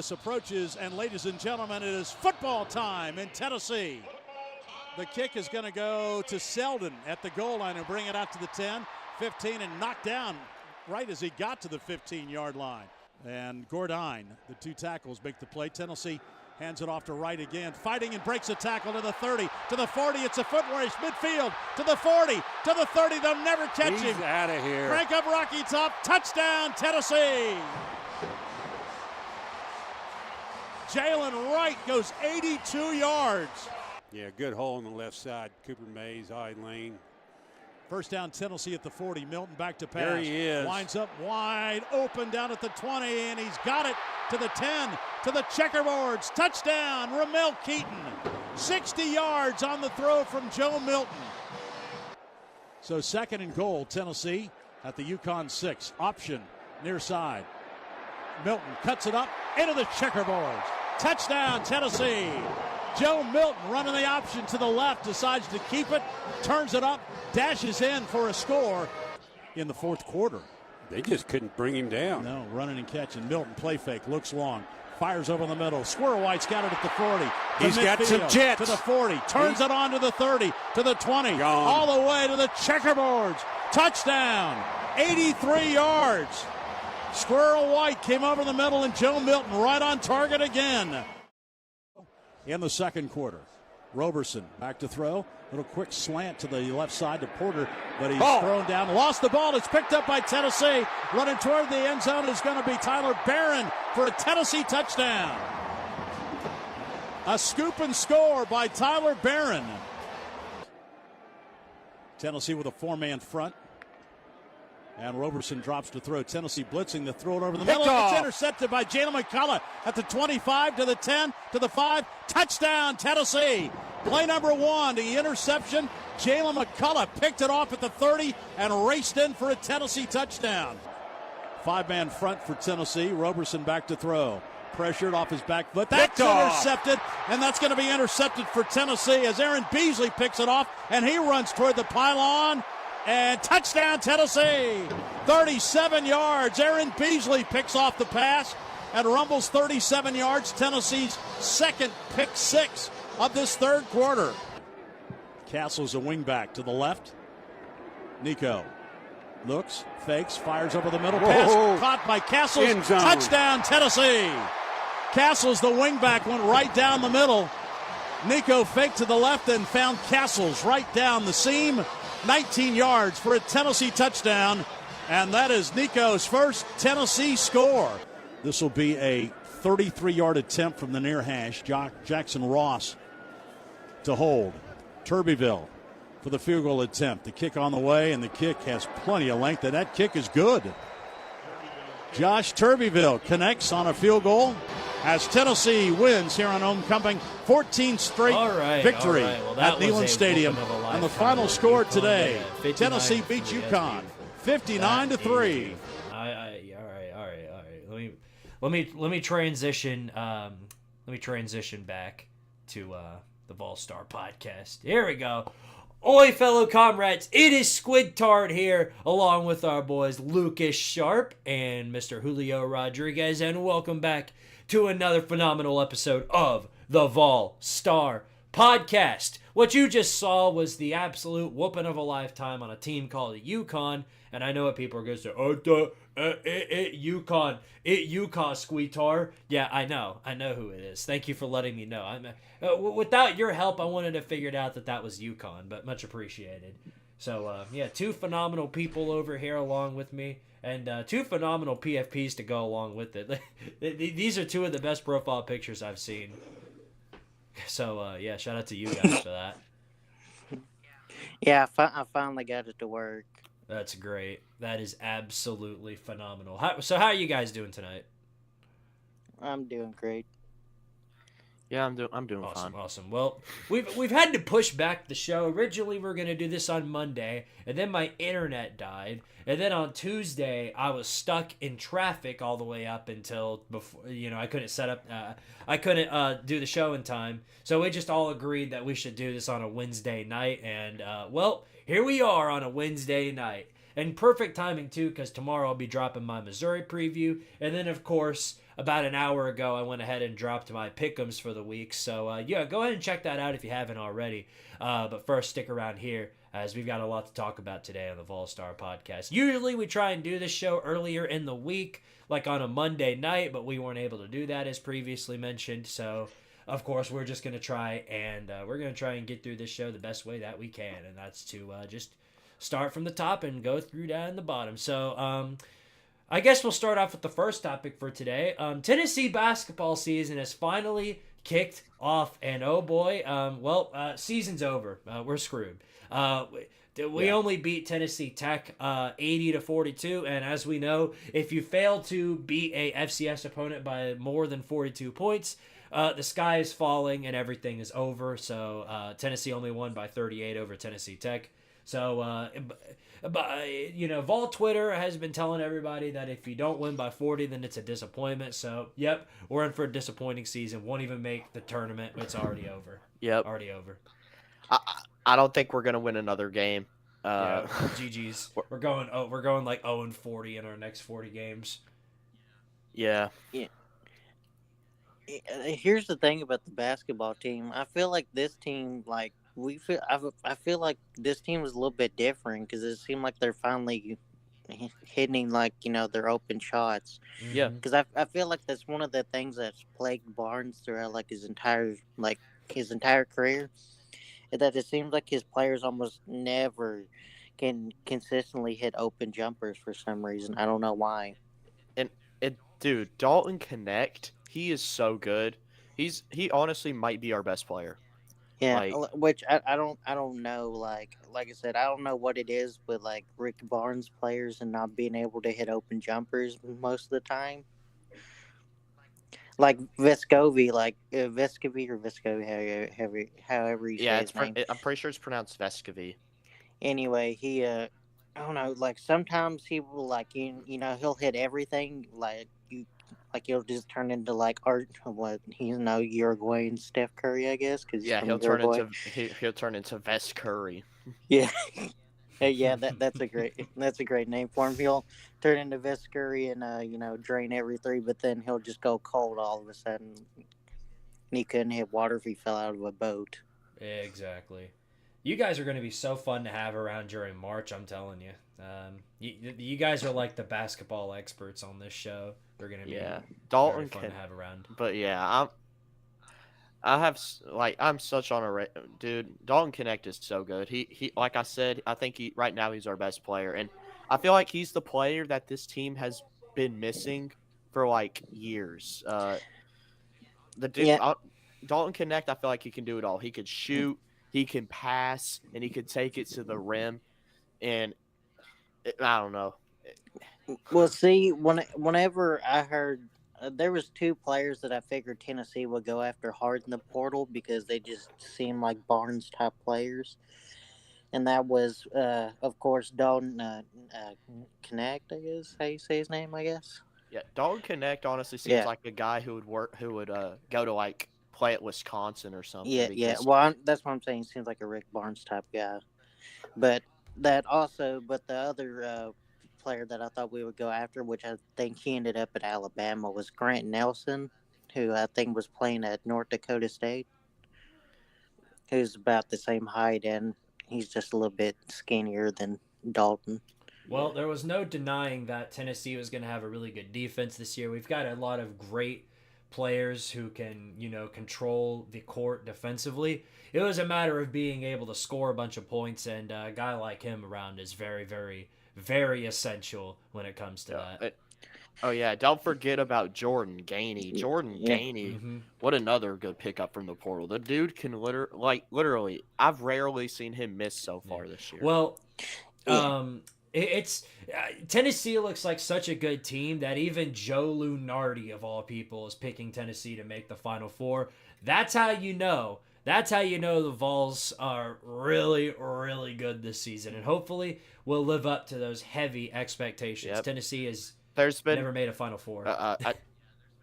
recess approaches, and ladies and gentlemen, it is football time in Tennessee. The kick is going to go to Selden at the goal line and bring it out to the 10, 15, and knocked down right as he got to the 15-yard line. And Gordine, the two tackles, make the play. Tennessee hands it off to Wright again, fighting and breaks a tackle to the 30, to the 40. It's a foot race, midfield, to the 40, to the 30. They'll never catch him. He's out of here. Crank up Rocky Top, touchdown, Tennessee. Jalen Wright goes 82 yards. Yeah, good hole on the left side. Cooper Mays, I lane. First down, Tennessee at the 40. Milton back to pass. There he is. Winds up wide open down at the 20, and he's got it to the 10, to the checkerboards. Touchdown, Ramel Keaton. 60 yards on the throw from Joe Milton. So second and goal, Tennessee at the Yukon 6. Option near side. Milton cuts it up into the checkerboards. Touchdown, Tennessee. Joe Milton running the option to the left, decides to keep it, turns it up, dashes in for a score in the fourth quarter. They just couldn't bring him down. No, running and catching. Milton play fake, looks long, fires over the middle. Squirrel White's got it at the 40. He's got some jets. To the 40, turns it on to the 30, to the 20, Gone. all the way to the checkerboards. Touchdown, 83 yards. Squirrel White came over the middle, and Joe Milton right on target again. In the second quarter, Roberson back to throw. Little quick slant to the left side to Porter, but he's thrown down. Lost the ball. It's picked up by Tennessee. Running toward the end zone is going to be Tyler Barron for a Tennessee touchdown. A scoop and score by Tyler Barron. Tennessee with a four-man front. And Roberson drops to throw. Tennessee blitzing to throw it over the middle. It's intercepted by Jalen McCullough at the 25, to the 10, to the 5. Touchdown, Tennessee. Play number one, the interception. Jalen McCullough picked it off at the 30 and raced in for a Tennessee touchdown. Five-man front for Tennessee. Roberson back to throw. Pressured off his back foot. That's intercepted, and that's going to be intercepted for Tennessee as Aaron Beasley picks it off, and he runs toward the pylon. And touchdown, Tennessee. 37 yards. Aaron Beasley picks off the pass and rumbles 37 yards. Tennessee's second pick six of this third quarter. Castle's a wingback to the left. Nico looks, fakes, fires over the middle. Pass caught by Castles. Touchdown, Tennessee. Castles, the wingback, went right down the middle. Nico faked to the left and found Castles right down the seam. 19 yards for a Tennessee touchdown, and that is Nico's first Tennessee score. This will be a 33-yard attempt from the near hash. Jackson Ross to hold. Turbyville for the field goal attempt. The kick on the way, and the kick has plenty of length, and that kick is good. Josh Turbyville connects on a field goal as Tennessee wins here on homecoming. 14 straight victory at Neyland Stadium. And the final score today, Tennessee beats UConn 59-3. All right. Let me transition. Let me transition back to the Vol Star podcast. Here we go. Oi, fellow comrades, it is Squidtard here, along with our boys Lucas Sharp and Mr. Julio Rodriguez, and welcome back to another phenomenal episode of the Vol Star podcast. What you just saw was the absolute whooping of a lifetime on a team called UConn, and I know what people are going to say, UConn, Squidtard. Yeah, I know who it is. Thank you for letting me know. Without your help, I wanted to figure it out that was UConn, but much appreciated. So, two phenomenal people over here along with me, and two phenomenal PFPs to go along with it. These are two of the best profile pictures I've seen. So, shout out to you guys for that. Yeah, I finally got it to work. That's great. That is absolutely phenomenal. So how are you guys doing tonight? I'm doing great. Yeah, I'm doing fine. Awesome. Well, we've had to push back the show. Originally, we were going to do this on Monday, and then my internet died. And then on Tuesday, I was stuck in traffic all the way up until before. I couldn't set up. I couldn't do the show in time. So we just all agreed that we should do this on a Wednesday night. And here we are on a Wednesday night. And perfect timing, too, because tomorrow I'll be dropping my Missouri preview. And then, of course, about an hour ago, I went ahead and dropped my pick'ems for the week. So, yeah, go ahead and check that out if you haven't already. But first, stick around here, as we've got a lot to talk about today on the Vol Star podcast. Usually, we try and do this show earlier in the week, like on a Monday night, but we weren't able to do that, as previously mentioned. So, of course, we're just going to try and get through this show the best way that we can, and that's to just start from the top and go through down the bottom. So, I guess we'll start off with the first topic for today. Tennessee basketball season has finally kicked off, and oh boy, season's over. We're screwed. We only beat Tennessee Tech 80-42, and as we know, if you fail to beat a FCS opponent by more than 42 points, the sky is falling and everything is over. So Tennessee only won by 38 over Tennessee Tech. So, Vol Twitter has been telling everybody that if you don't win by 40, then it's a disappointment. So, yep, we're in for a disappointing season. Won't even make the tournament. It's already over. Yep. Already over. I don't think we're gonna win another game. GG's. We're going like 0-40 in our next 40 games. Yeah. Here's the thing about the basketball team. I feel like this team, I feel like this team is a little bit different because it seemed like they're finally hitting their open shots. Yeah. Because I feel like that's one of the things that's plagued Barnes throughout his entire career, is that it seems like his players almost never can consistently hit open jumpers for some reason. I don't know why. And dude, Dalton Connect, he is so good. He honestly might be our best player. Yeah, which I don't know. Like I said, I don't know what it is, but Rick Barnes players and not being able to hit open jumpers most of the time. Like Vescovi, however you say his name. I'm pretty sure it's pronounced Vescovi. Anyway, he I don't know. Sometimes he will he'll hit everything. He'll just turn into Uruguayan Steph Curry, I guess. He'll turn into Vest Curry. Yeah. Yeah, that's a great name for him. He'll turn into Vest Curry and drain every three, but then he'll just go cold all of a sudden. And he couldn't hit water if he fell out of a boat. Exactly. You guys are going to be so fun to have around during March, I'm telling you. You guys are like the basketball experts on this show. They're going to be Dalton very fun to have around. But yeah, I'm such on a dude. Dalton Connect is so good. He like I said, I think right now he's our best player, and I feel like he's the player that this team has been missing for years. Dalton Connect, I feel like he can do it all. He could shoot, he can pass, and he could take it to the rim. And I don't know. Well, see, whenever I heard there was two players that I figured Tennessee would go after hard in the portal because they just seem like Barnes type players, and that was, of course, Dalton Connect. I guess how you say his name. I guess. Yeah, Dalton Connect honestly seems like a guy who would go to play at Wisconsin or something. Yeah. Well, that's what I'm saying. He seems like a Rick Barnes type guy, but the other player that I thought we would go after, which I think he ended up at Alabama, was Grant Nelson, who I think was playing at North Dakota State, who's about the same height, and he's just a little bit skinnier than Dalton. Well, there was no denying that Tennessee was going to have a really good defense this year. We've got a lot of great players who can, control the court defensively. It was a matter of being able to score a bunch of points, and a guy like him around is very, very, very essential when it comes to that. Oh, yeah. Don't forget about Jordan Gainey. Gainey, what another good pickup from the portal. The dude can literally, I've rarely seen him miss so far this year. Well, it's Tennessee looks like such a good team that even Joe Lunardi, of all people, is picking Tennessee to make the Final Four. That's how you know. That's how you know the Vols are really, really good this season, and hopefully will live up to those heavy expectations. Yep. Tennessee has never made a Final Four.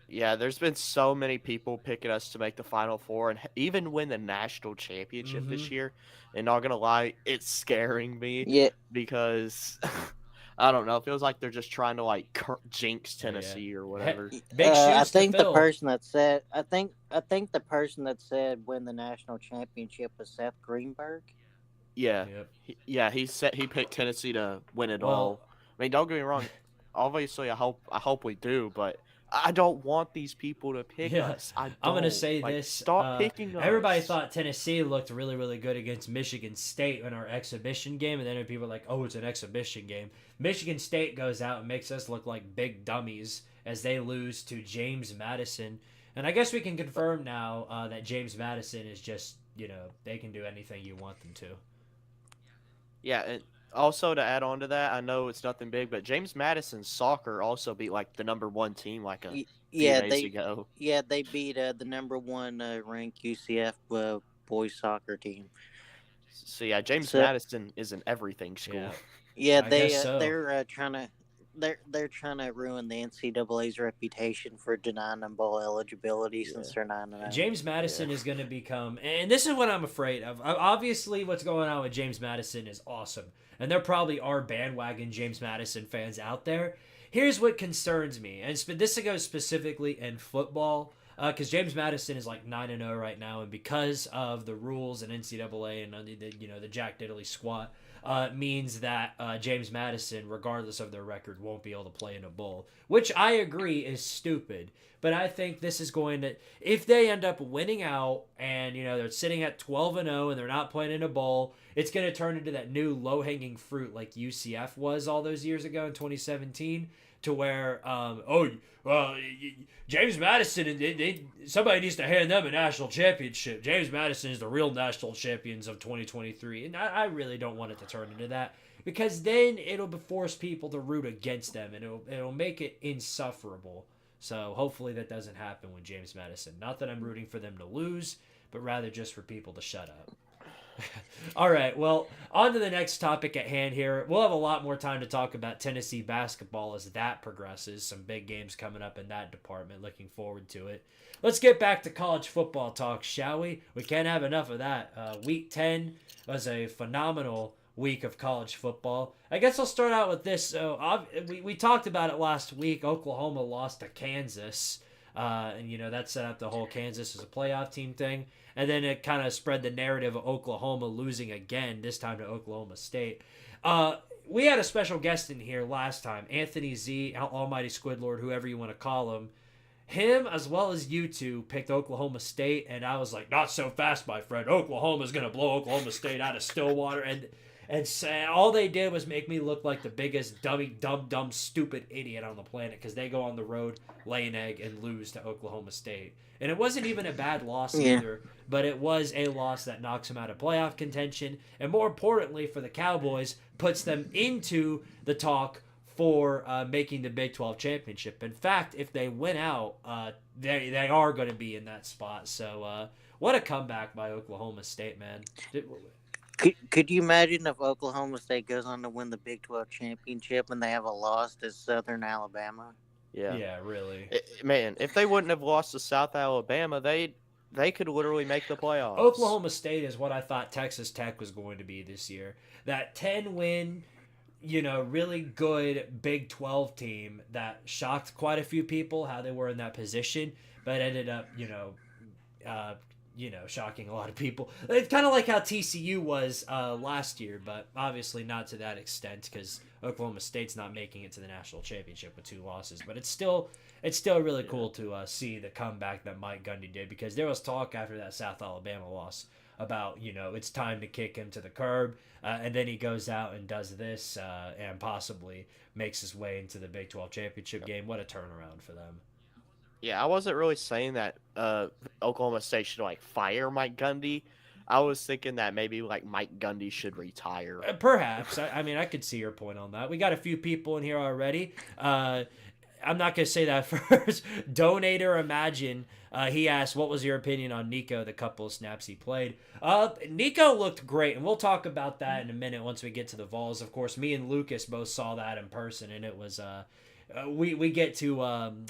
There's been so many people picking us to make the Final Four and even win the national championship this year. And not gonna lie, it's scaring me. Yeah. Because I don't know. It feels like they're just trying to like jinx Tennessee or whatever. Big shoes I think to the fill. person that said I think the person that said win the national championship was Seth Greenberg. Yeah, Yep. he said he picked Tennessee to win it Well, all. I mean, don't get me wrong. Obviously, I hope we do, but I don't want these people to pick Yeah, us. I'm gonna say like, this. Stop picking us. Everybody thought Tennessee looked really, really good against Michigan State in our exhibition game, and then people were like, "Oh, it's an exhibition game." Michigan State goes out and makes us look like big dummies as they lose to James Madison. And I guess we can confirm now that James Madison is just, they can do anything you want them to. Yeah, and also to add on to that, I know it's nothing big, but James Madison's soccer also beat like the #1 team like a few days ago. Yeah, they beat the #1 ranked UCF boys soccer team. So yeah, James Madison is an everything school. Yeah, they're they're trying to ruin the NCAA's reputation for denying them bowl eligibility since they're 9-0. James Madison is going to become, and this is what I'm afraid of. Obviously, what's going on with James Madison is awesome, and there probably are bandwagon James Madison fans out there. Here's what concerns me, and this goes specifically in football, because James Madison is like 9-0 right now, and because of the rules and NCAA and the Jack Diddley squat. Means that James Madison, regardless of their record, won't be able to play in a bowl, which I agree is stupid. But I think this is going to, if they end up winning out and they're sitting at 12-0 and they're not playing in a bowl, it's going to turn into that new low-hanging fruit like UCF was all those years ago in 2017, to where James Madison, somebody needs to hand them a national championship. James Madison is the real national champions of 2023. And I really don't want it to turn into that, because then it'll force people to root against them, and it'll make it insufferable. So hopefully that doesn't happen with James Madison. Not that I'm rooting for them to lose, but rather just for people to shut up. All right, well, on to the next topic at hand here. We'll have a lot more time to talk about Tennessee basketball as that progresses. Some big games coming up in that department. Looking forward to it. Let's get back to college football talk, shall we? We can't have enough of that. Week 10 was a phenomenal week of college football. I guess I'll start out with this. So we talked about it last week. Oklahoma lost to Kansas. And that set up the whole Kansas as a playoff team thing. And then it kind of spread the narrative of Oklahoma losing again, this time to Oklahoma State. We had a special guest in here last time, Anthony Z, Almighty Squidlord, whoever you want to call him. Him, as well as you two, picked Oklahoma State, and I was like, not so fast, my friend. Oklahoma's going to blow Oklahoma State out of Stillwater. And all they did was make me look like the biggest dumb, stupid idiot on the planet, because they go on the road, lay an egg, and lose to Oklahoma State. And it wasn't even a bad loss either, but it was a loss that knocks them out of playoff contention, and more importantly for the Cowboys, puts them into the talk for making the Big 12 championship. In fact, if they win out, they are going to be in that spot. So what a comeback by Oklahoma State, man. Could you imagine if Oklahoma State goes on to win the Big 12 championship and they have a loss to Southern Alabama? Yeah, really. Man, if they wouldn't have lost to South Alabama, they could literally make the playoffs. Oklahoma State is what I thought Texas Tech was going to be this year. That 10-win, really good Big 12 team that shocked quite a few people how they were in that position, but ended up, shocking a lot of people. It's kind of like how TCU was last year, but obviously not to that extent, because Oklahoma State's not making it to the national championship with 2 losses. But it's still really cool to see the comeback that Mike Gundy did, because there was talk after that South Alabama loss about, it's time to kick him to the curb, and then he goes out and does this and possibly makes his way into the Big 12 championship game. What a turnaround for them. Yeah, I wasn't really saying that Oklahoma State should fire Mike Gundy. I was thinking that maybe Mike Gundy should retire. Perhaps. I mean, I could see your point on that. We got a few people in here already. I'm not going to say that first. Donator Imagine, he asked, what was your opinion on Nico, the couple of snaps he played? Nico looked great, and we'll talk about that in a minute once we get to the Vols. Of course, me and Lucas both saw that in person, and it was we get to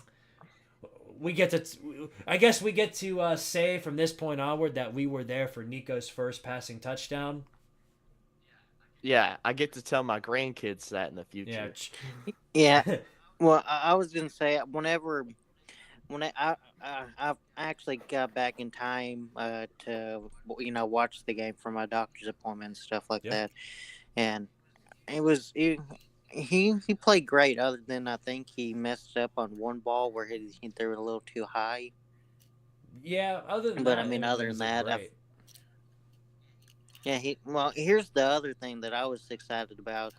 say from this point onward that we were there for Nico's first passing touchdown. Yeah, I get to tell my grandkids that in the Yeah. future. Yeah. Well, I was gonna say when I actually got back in time to watch the game for my doctor's appointment and stuff like Yeah. that, and he played great. Other than I think he messed up on one ball where he threw it a little too high. Yeah. Other than But I that, mean, it other than was a that, great. yeah. Here's the other thing that I was excited about.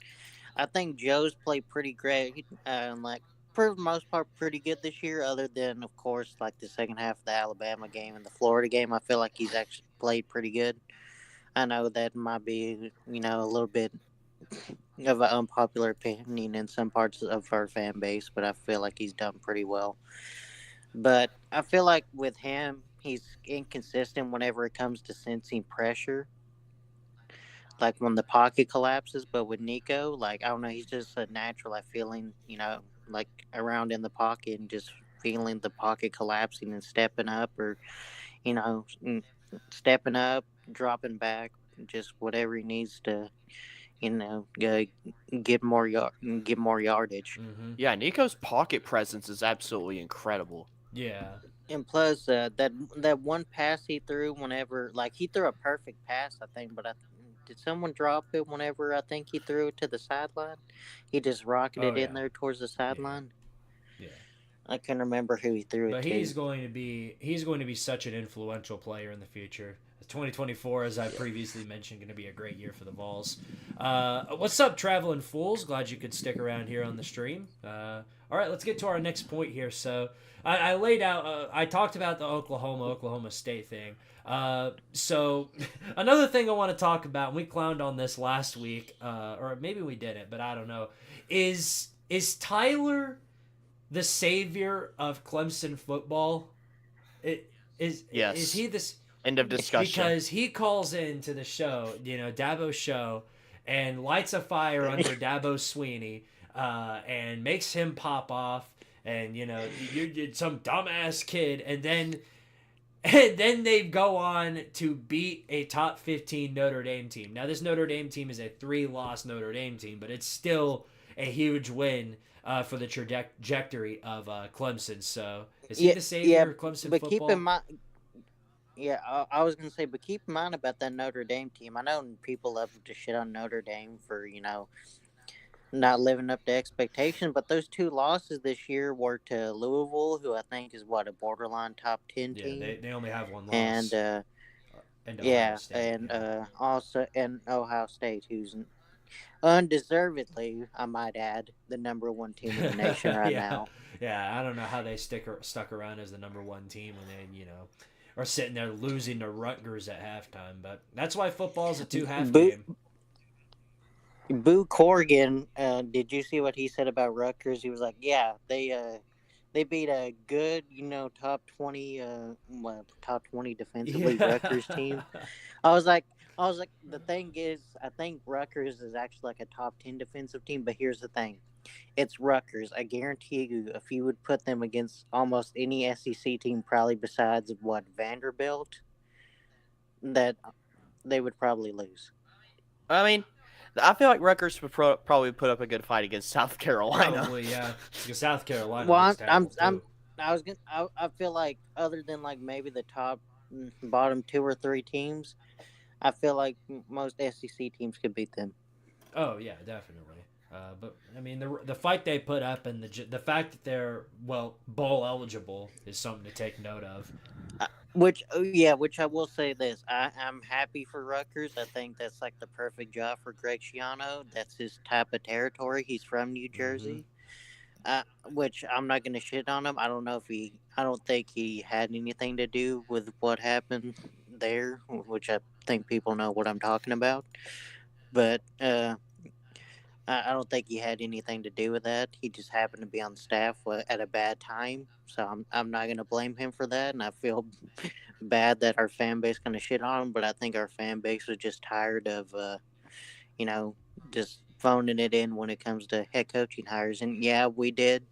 I think Joe's played pretty great. Like for the most part, pretty good this year. Other than, of course, like the second half of the Alabama game and the Florida game, I feel like he's actually played pretty good. I know that might be, a little bit of an unpopular opinion in some parts of our fan base, but I feel like he's done pretty well. But I feel like with him, he's inconsistent whenever it comes to sensing pressure, like when the pocket collapses. But with Nico, like I don't know, he's just a natural at feeling, like around in the pocket and just feeling the pocket collapsing and stepping up, or you know, mm, stepping up, dropping back, just whatever he needs to, get more get more yardage. Mm-hmm. Yeah, Nico's pocket presence is absolutely incredible. Yeah. And plus, that one pass he threw whenever, like he threw a perfect pass, I think, but did someone drop it whenever I think he threw it to the sideline? He just Oh rocketed in yeah. there towards the Yeah. sideline. Yeah. I can remember who he threw it But to. he's going to be such an influential player in the future. 2024, as I previously mentioned, going to be a great year for the Vols. What's up, traveling fools? Glad you could stick around here on the stream. All right, let's get to our next point here. So I laid out. I talked about the Oklahoma State thing. So another thing I want to talk about, and we clowned on this last week, or maybe we didn't, but I don't know. Is Tyler the savior of Clemson football? It, is Yes. he this? End of discussion. Because he calls into the show, Dabo's show, and lights a fire under Dabo Sweeney, and makes him pop off, and you're some dumbass kid, and then they go on to beat a top 15 Notre Dame team. Now this Notre Dame team is a 3-loss Notre Dame team, but it's still a huge win for the trajectory of Clemson. So is he Yeah, the yeah, savior of Clemson but football? keep in mind. Yeah, I was gonna say, but keep in mind about that Notre Dame team. I know people love to shit on Notre Dame for not living up to expectations, but those two losses this year were to Louisville, who I think is a borderline top 10 Yeah, team, they only have one and loss. And Ohio State. and Yeah. also and Ohio State, who's undeservedly, I might add, the #1 team in the nation right Yeah. now. Yeah, I don't know how they stuck around as the #1 team and then, are sitting there losing to Rutgers at halftime. But that's why football's a 2-half Boo, game. Boo Corrigan, did you see what he said about Rutgers? He was like, "Yeah, they beat a good, top 20 defensively Yeah. Rutgers team." I was like, the thing is, I think Rutgers is actually like a top 10 defensive team, but here's the thing. It's Rutgers. I guarantee you, if you would put them against almost any SEC team, probably besides Vanderbilt, that they would probably lose. I mean, I feel like Rutgers would probably put up a good fight against South Carolina. Probably, yeah. Because South Carolina Well, looks terrible, too. I feel like other than like maybe the top bottom 2 or 3 teams, I feel like most SEC teams could beat them. Oh, yeah, definitely. But I mean, the fight they put up and the fact that they're bowl eligible is something to take note of. Which I will say this, I'm happy for Rutgers. I think that's like the perfect job for Greg Schiano. That's his type of territory. He's from New Jersey, which I'm not going to shit on him. I don't think he had anything to do with what happened there, which I think people know what I'm talking about. But I don't think he had anything to do with that. He just happened to be on the staff at a bad time, so I'm not going to blame him for that. And I feel bad that our fan base going to shit on him, but I think our fan base was just tired of, just phoning it in when it comes to head coaching hires. And yeah, we did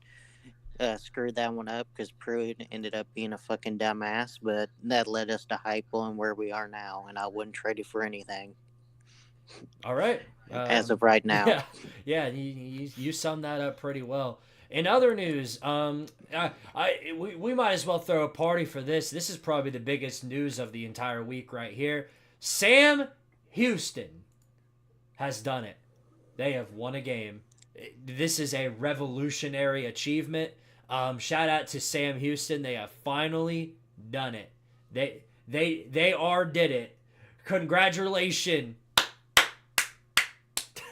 screw that one up because Pruitt ended up being a fucking dumbass, but that led us to Heupel and where we are now, and I wouldn't trade it for anything. All right. as of right now. Yeah, you summed that up pretty well. In other news, we might as well throw a party for this. This is probably the biggest news of the entire week right here. Sam Houston has done it. They have won a game. This is a revolutionary achievement. Shout out to Sam Houston. They have finally done it. They are did it. Congratulations.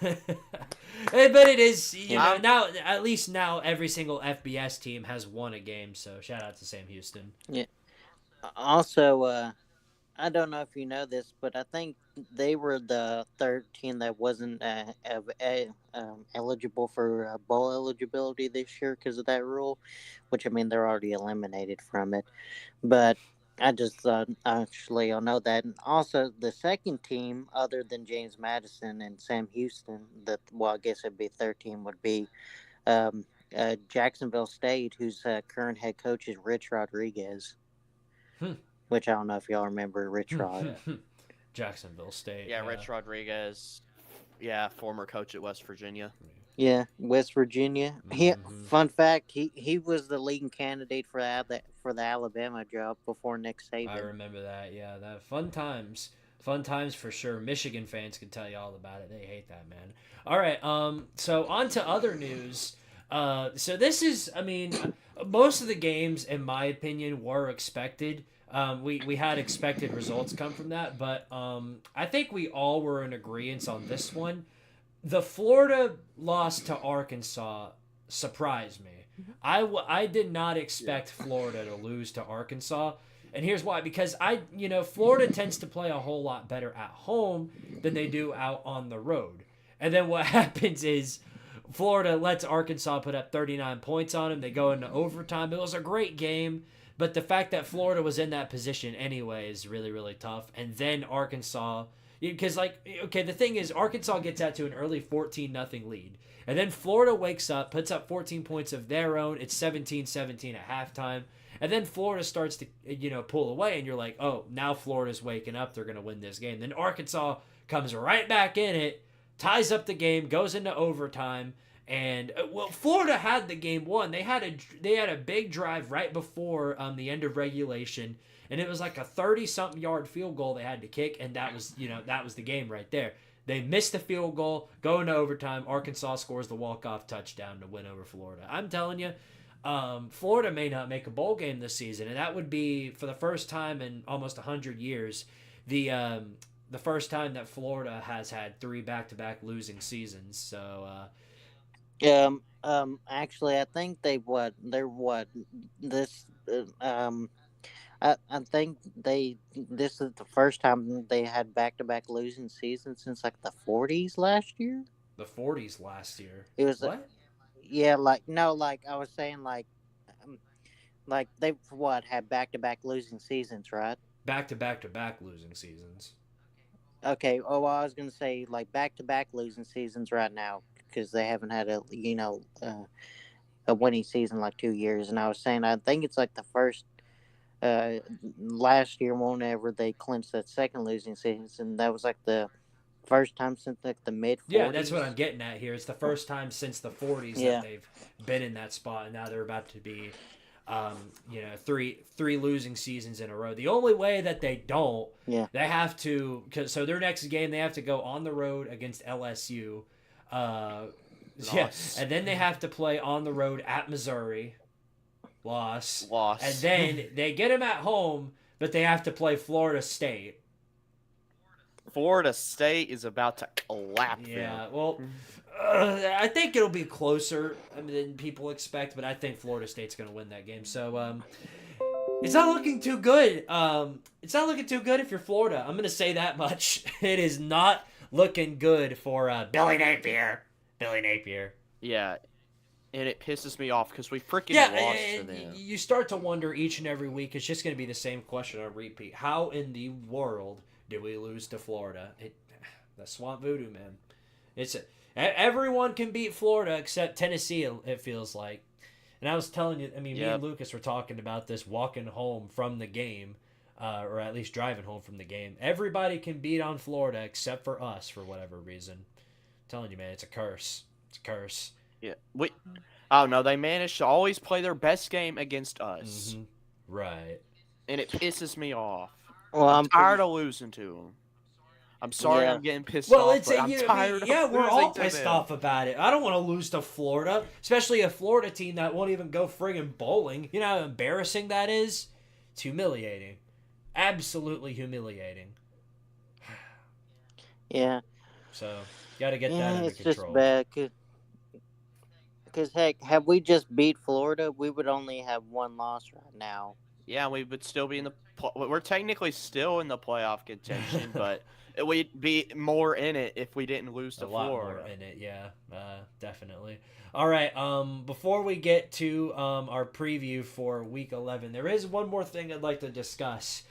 But it is, now at least now every single FBS team has won a game. So shout out to Sam Houston. Yeah. Also, I don't know if you know this, but I think they were the third team that wasn't eligible for bowl eligibility this year because of that rule, which I mean they're already eliminated from it. But I just thought actually I'll know that. And also, the second team, other than James Madison and Sam Houston, I guess it'd be third team would be Jacksonville State, whose current head coach is Rich Rodriguez. Which I don't know if y'all remember Rich Rod. Jacksonville State. Yeah, Rich Rodriguez. Yeah, former coach at West Virginia. Yeah, West Virginia. Fun fact: he was the leading candidate for the Alabama job before Nick Saban. I remember that. Yeah, that fun times for sure. Michigan fans can tell you all about it. They hate that, man. All right. So on to other news. So this is, I mean, most of the games, in my opinion, were expected. We had expected results come from that, but I think we all were in agreement on this one. The Florida loss to Arkansas surprised me. I did not expect Florida to lose to Arkansas, and here's why. Because Florida tends to play a whole lot better at home than they do out on the road. And then what happens is Florida lets Arkansas put up 39 points on them. They go into overtime. It was a great game. But the fact that Florida was in that position anyway is really, really tough. And then Arkansas, because the thing is, Arkansas gets out to an early 14-0 lead. And then Florida wakes up, puts up 14 points of their own. It's 17-17 at halftime. And then Florida starts to, pull away. And you're like, oh, now Florida's waking up. They're going to win this game. Then Arkansas comes right back in it, ties up the game, goes into overtime. And Florida had the game won. They had a big drive right before the end of regulation, and it was like a 30-something yard field goal they had to kick, and that was the game right there. They missed the field goal, go into overtime. Arkansas scores the walk-off touchdown to win over Florida. I'm telling you, Florida may not make a bowl game this season, and that would be for the first time in almost 100 years. The first time that Florida has had 3 back-to-back losing seasons. So. Actually, I think I think this is the first time they had back-to-back losing seasons since like the 40s last year. The 40s last year. It was what? Yeah, I was saying they've had back-to-back losing seasons, right? Back-to-back losing seasons. Okay. Oh, well, I was gonna say back-to-back losing seasons right now, because they haven't had a winning season like 2 years. And I was saying I think it's like the first last year whenever they clinched that second losing season, that was like the first time since like the mid 40s. Yeah, that's what I'm getting at here. It's the first time since the 40s that they've been in that spot, and now they're about to be three losing seasons in a row. The only way that they don't, they have to, so their next game they have to go on the road against LSU. And then they have to play on the road at Missouri. Loss. And then they get them at home, but they have to play Florida State. Florida State is about to collapse. Yeah, well, I think it'll be closer than people expect, but I think Florida State's going to win that game. So it's not looking too good. It's not looking too good if you're Florida. I'm going to say that much. It is not looking good for Billy Napier. Yeah, and it pisses me off because we freaking lost to them. You start to wonder each and every week. It's just going to be the same question on repeat. How in the world did we lose to Florida? The Swamp Voodoo, man. Everyone can beat Florida except Tennessee, it feels like. And I was telling you, me and Lucas were talking about this walking home from the game. or at least driving home from the game. Everybody can beat on Florida except for us for whatever reason. I'm telling you, man, it's a curse. It's a curse. Yeah, I don't know. They managed to always play their best game against us, Right. and it pisses me off. Well, I'm tired of losing to them. I'm sorry, Yeah. I'm getting pissed Well, off, but I'm tired of losing we're all to pissed them. off about it. I don't want to lose to Florida, especially a Florida team that won't even go friggin' bowling. You know how embarrassing that is? It's humiliating. Absolutely humiliating. Yeah. So, got to get that Yeah, under it's control. just bad. Because, heck, had we just beat Florida, we would only have one loss right now. Yeah, we would still be in the. We're technically still in the playoff contention, but we'd be more in it if we didn't lose to A lot Florida. more in it, yeah, definitely. All right, before we get to our preview for Week 11, there is one more thing I'd like to discuss.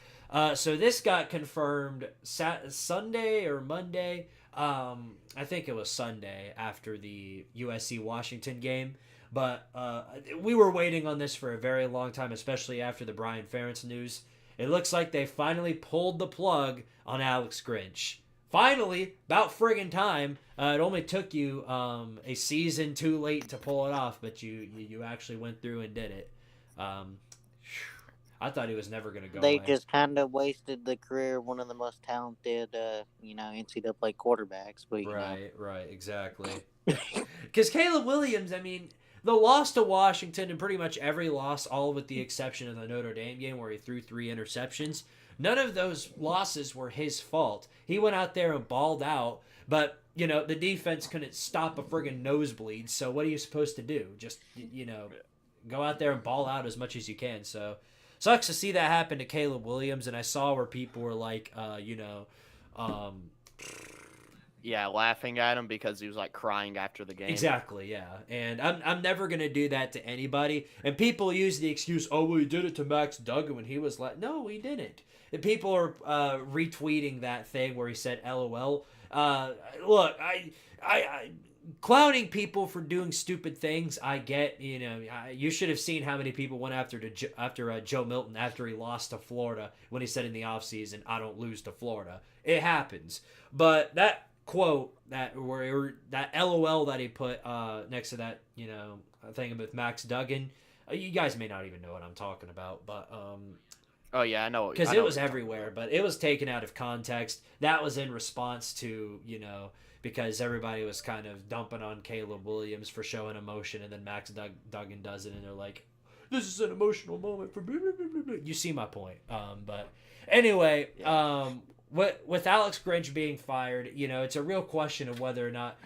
So this got confirmed Sunday or Monday. I think it was Sunday after the USC Washington game. But we were waiting on this for a very long time, especially after the Brian Ferentz news. It looks like they finally pulled the plug on Alex Grinch. Finally, about friggin' time. It only took you a season too late to pull it off, but you actually went through and did it. I thought he was never going to go They away. just kind of wasted the career of one of the most talented, NCAA quarterbacks. But Right, exactly. Because Caleb Williams, I mean, the loss to Washington and pretty much every loss, all with the exception of the Notre Dame game where he threw 3 interceptions, none of those losses were his fault. He went out there and balled out, but, the defense couldn't stop a friggin' nosebleed, so what are you supposed to do? Just, go out there and ball out as much as you can, so... Sucks to see that happen to Caleb Williams, and I saw where people were like, Yeah, laughing at him because he was like crying after the game. Exactly, yeah. And I'm never going to do that to anybody. And people use the excuse, oh, well, he did it to Max Duggan when he was like, no, he didn't. And people are retweeting that thing where he said LOL. Look, I clowning people for doing stupid things, I get. You should have seen how many people went after Joe Milton after he lost to Florida when he said in the offseason, I don't lose to Florida. It happens. But that quote, that LOL that he put next to that, thing with Max Duggan, you guys may not even know what I'm talking about, but oh yeah, I know, because it was everywhere, but it was taken out of context. That was in response to because everybody was kind of dumping on Caleb Williams for showing emotion, and then Max Duggan does it, and they're like, this is an emotional moment for blah, blah, blah, blah. You see my point. But anyway, with Alex Grinch being fired, it's a real question of whether or not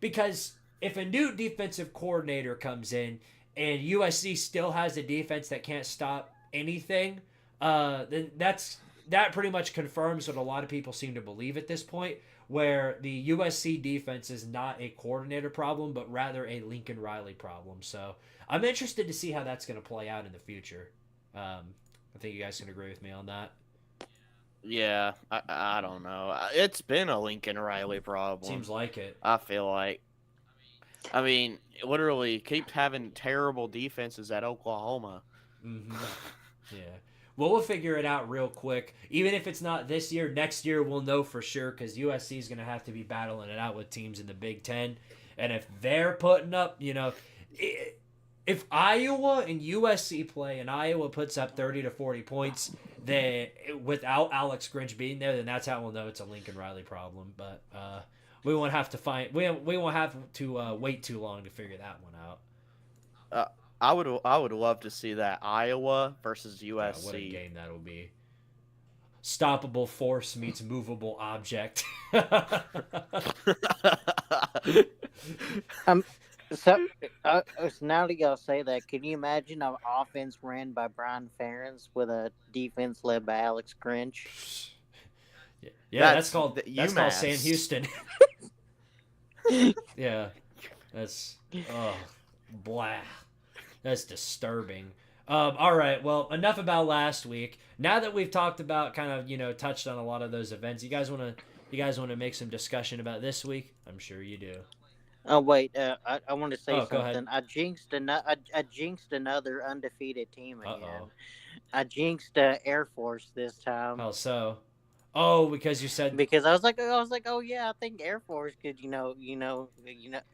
because if a new defensive coordinator comes in and USC still has a defense that can't stop anything, then that pretty much confirms what a lot of people seem to believe at this point, where the USC defense is not a coordinator problem, but rather a Lincoln Riley problem. So I'm interested to see how that's going to play out in the future. I think you guys can agree with me on that. Yeah, I don't know. It's been a Lincoln Riley problem. Seems like it. I feel like. I mean, literally, keep having terrible defenses at Oklahoma. Mm-hmm. Yeah. Well, we'll figure it out real quick. Even if it's not this year, next year we'll know for sure, because USC is going to have to be battling it out with teams in the Big Ten. And if they're putting up, if Iowa and USC play and Iowa puts up 30 to 40 points, then without Alex Grinch being there, then that's how we'll know it's a Lincoln Riley problem. But we won't have to wait too long to figure that one out. I would love to see that Iowa versus USC. Yeah, what a game that'll be. Stoppable force meets movable object. So now that y'all say that, can you imagine an offense ran by Brian Ferentz with a defense led by Alex Grinch? Yeah, that's called UMass. Sam Houston. Yeah, that's blah. That's disturbing. All right, well, enough about last week. Now that we've talked about, kind of, touched on a lot of those events, you guys want to make some discussion about this week? I'm sure you do. Oh wait, I want to say Go ahead. something. I jinxed another undefeated team again. I jinxed Air Force this time. How so? Oh, because you said Because I was like, oh yeah, I think Air Force could,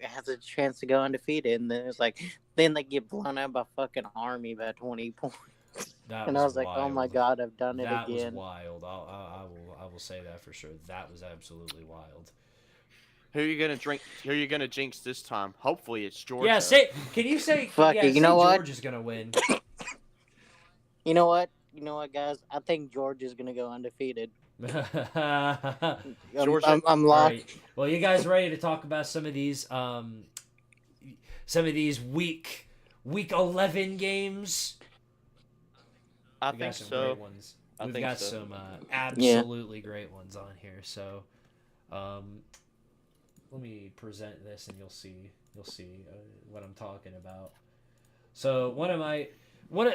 has a chance to go undefeated, and then it's like, then they get blown out by fucking Army by 20 points, that and was I was like, oh my wild. god, I've done it That was again. wild. I will say that for sure. That was absolutely wild. Who are you gonna drink? Who are you gonna jinx this time? Hopefully it's Georgia. Yeah, say. Can you say? Fuck Yeah, it, you say know what? Georgia's gonna win. You know what, guys? I think Georgia's gonna go undefeated. Georgia. I'm All locked. right. Well, you guys ready to talk about some of these week 11 games? I We think got some so. great ones. I We've think got so. some absolutely great ones on here. So, let me present this, and you'll see what I'm talking about. So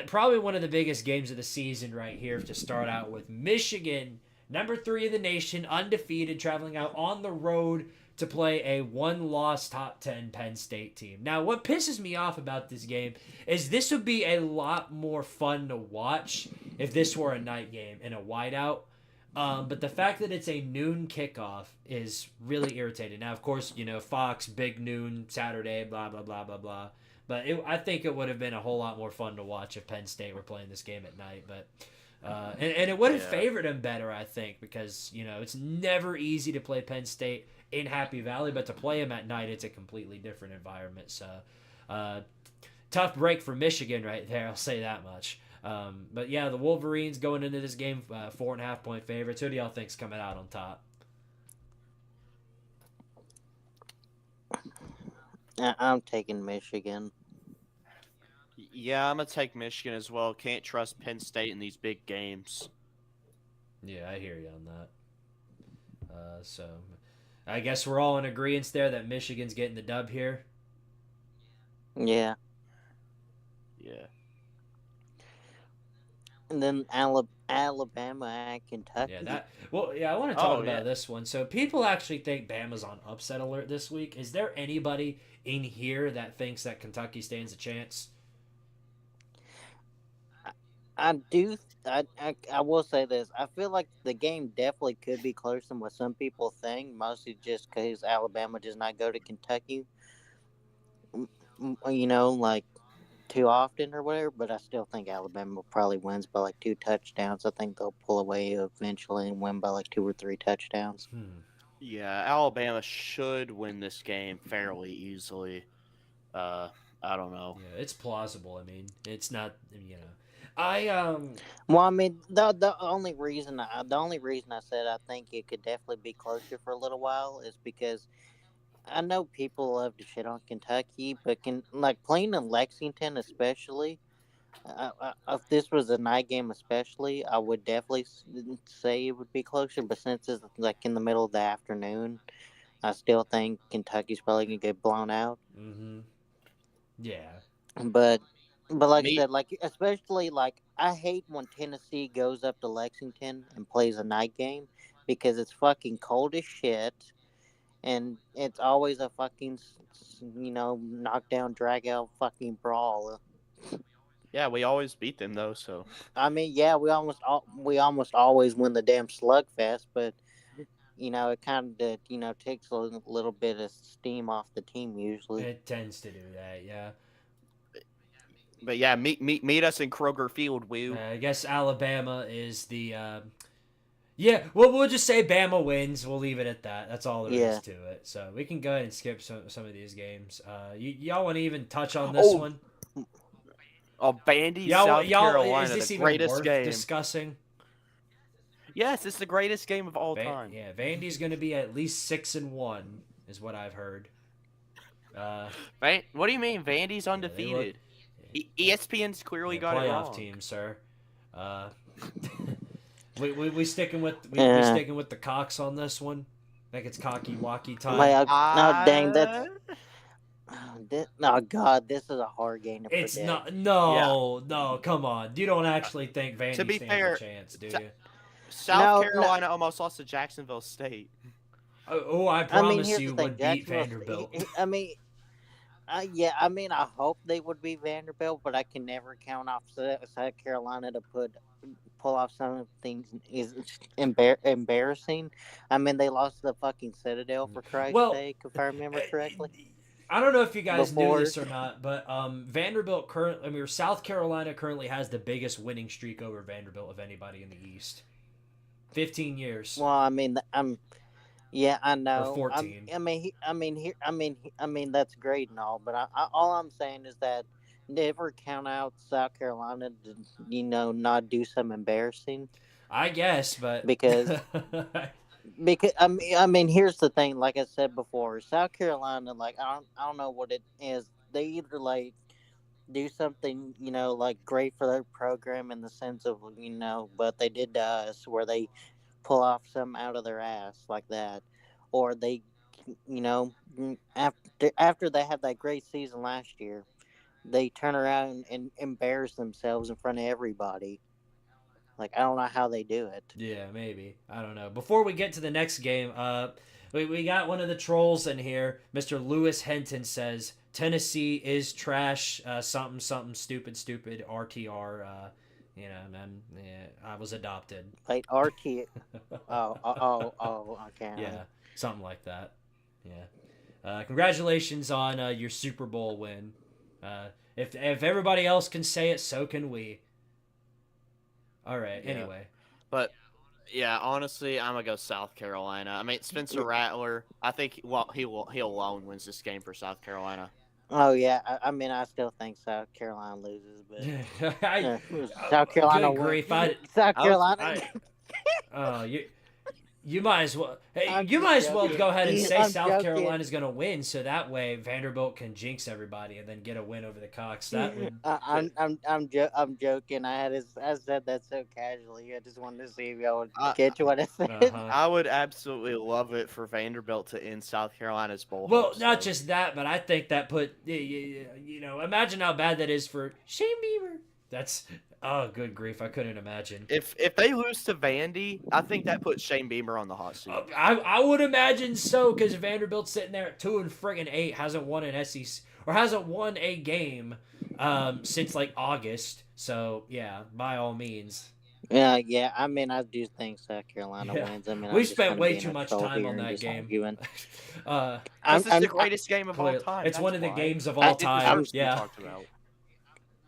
probably one of the biggest games of the season right here to start out with. Michigan, number 3 in the nation, undefeated, traveling out on the road to play a one-loss top 10 Penn State team. Now, what pisses me off about this game is this would be a lot more fun to watch if this were a night game and a whiteout. But the fact that it's a noon kickoff is really irritating. Now, of course, Fox, big noon, Saturday, blah, blah, blah, blah, blah. But I think it would have been a whole lot more fun to watch if Penn State were playing this game at night. But and it would have favored them better, I think, because it's never easy to play Penn State in Happy Valley, but to play them at night, it's a completely different environment. So tough break for Michigan right there. I'll say that much. But yeah, the Wolverines going into this game 4.5 point favorites. Who do y'all think's coming out on top? I'm taking Michigan. Yeah, I'm gonna take Michigan as well. Can't trust Penn State in these big games. Yeah, I hear you on that. So I guess we're all in agreement there that Michigan's getting the dub here. Yeah. Yeah. And then Alabama and Kentucky. Yeah, I want to talk about this one. So people actually think Bama's on upset alert this week. Is there anybody in here that thinks that Kentucky stands a chance? I do. I will say this. I feel like the game definitely could be closer than what some people think, mostly just because Alabama does not go to Kentucky, like too often or whatever. But I still think Alabama probably wins by like 2 touchdowns. I think they'll pull away eventually and win by like 2 or 3 touchdowns. Yeah, Alabama should win this game fairly easily. I don't know. Yeah, it's plausible. I mean, it's not. Well, I mean, the only reason I said I think it could definitely be closer for a little while is because I know people love to shit on Kentucky, but playing in Lexington, especially, if this was a night game, especially, I would definitely say it would be closer. But since it's like in the middle of the afternoon, I still think Kentucky's probably gonna get blown out. Mm-hmm. Yeah. But like I said, especially I hate when Tennessee goes up to Lexington and plays a night game because it's fucking cold as shit, and it's always a fucking knockdown, drag out fucking brawl. Yeah, we always beat them though. So I mean, yeah, we almost always win the damn slugfest, but it kind of takes a little bit of steam off the team usually. It tends to do that, yeah. But yeah, meet us in Kroger Field, woo. I guess Alabama is the. We'll just say Bama wins. We'll leave it at that. That's all there is to it. So we can go ahead and skip some of these games. Y'all want to even touch on this one? Oh, Vandy, South Carolina, is this the even greatest worth game. discussing? Yes, it's the greatest game of all time. Yeah, Vandy's going to be at least 6-1, is what I've heard. What do you mean? Vandy's undefeated. ESPN's clearly got it wrong. Playoff team, sir. We sticking with sticking with the Cox on this one. I think it's cocky walkie time. No, dang, that's. Oh God, this is a hard game to predict. It's not. No, come on. You don't actually think Vandy stands a chance, do you? South Carolina almost lost to Jacksonville State. I promise you would beat Vanderbilt. Yeah, I mean, I hope they would be Vanderbilt, but I can never count off South Carolina to pull off something is embarrassing. I mean, they lost to the fucking Citadel for Christ's Well, sake, if I remember correctly. I don't know if you guys knew Before, this or not, but South Carolina currently has the biggest winning streak over Vanderbilt of anybody in the East. 15 years well, I mean, yeah, I or know. 14. I mean, that's great and all, but all I'm saying is that never count out South Carolina to, not do some embarrassing I guess, but because because I mean, here's the thing. Like I said before, South Carolina, like I don't know what it is. They either like do something, like great for their program in the sense of, what they did to us, where they pull off something out of their ass like that, or they, after they had that great season last year, they turn around and embarrass themselves in front of everybody. Like I don't know how they do it. yeah, maybe. I don't know. Before we get to the next game, we got one of the trolls in here. Mr. Lewis Henton says Tennessee is trash. Something stupid. RTR. Man, yeah, I was adopted. Like RT. Okay. Yeah, something like that. Yeah. Congratulations on your Super Bowl win. If everybody else can say it, so can we. All right. Yeah. Anyway. But yeah, honestly, I'm gonna go South Carolina. I mean, Spencer Rattler. I think he alone wins this game for South Carolina. Oh yeah, I mean, I still think South Carolina loses, but South Good Carolina grief! wins. South Carolina. You might as well. Hey, I'm you just might as well joking. go ahead and say I'm South joking. Carolina's going to win, so that way Vanderbilt can jinx everybody and then get a win over the Cox. That would. I'm joking. I said that so casually. I just wanted to see if y'all would I- catch what I said. Uh-huh. I would absolutely love it for Vanderbilt to end South Carolina's bowl. Well, hopes, not though. just that, but I think that imagine how bad that is for Shane Bieber. That's good grief! I couldn't imagine. If they lose to Vandy, I think that puts Shane Beamer on the hot seat. I would imagine so, because Vanderbilt's sitting there at 2-8, hasn't won an SEC or hasn't won a game since like August. So yeah, by all means. Yeah. I mean, I do think South Carolina Yeah. wins. I mean, We I'm just spent gonna way be in too a much troll time here on and that just game. arguing. This is the greatest game of all Clearly. time. It's one of the That's games of why. all It time. deserves to be Yeah. talked about.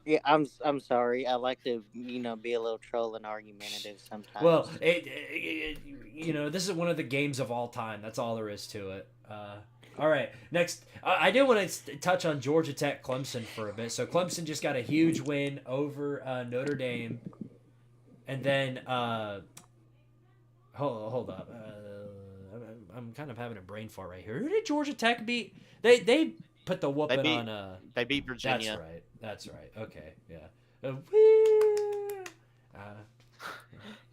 Yeah, I'm sorry. I like to be a little troll and argumentative sometimes. Well, this is one of the games of all time. That's all there is to it. All right, next, I did want to touch on Georgia Tech Clemson for a bit. So Clemson just got a huge win over Notre Dame, and then hold up, I'm kind of having a brain fart right here. Who did Georgia Tech beat? They put the whooping on. They beat Virginia. That's right. Okay, yeah.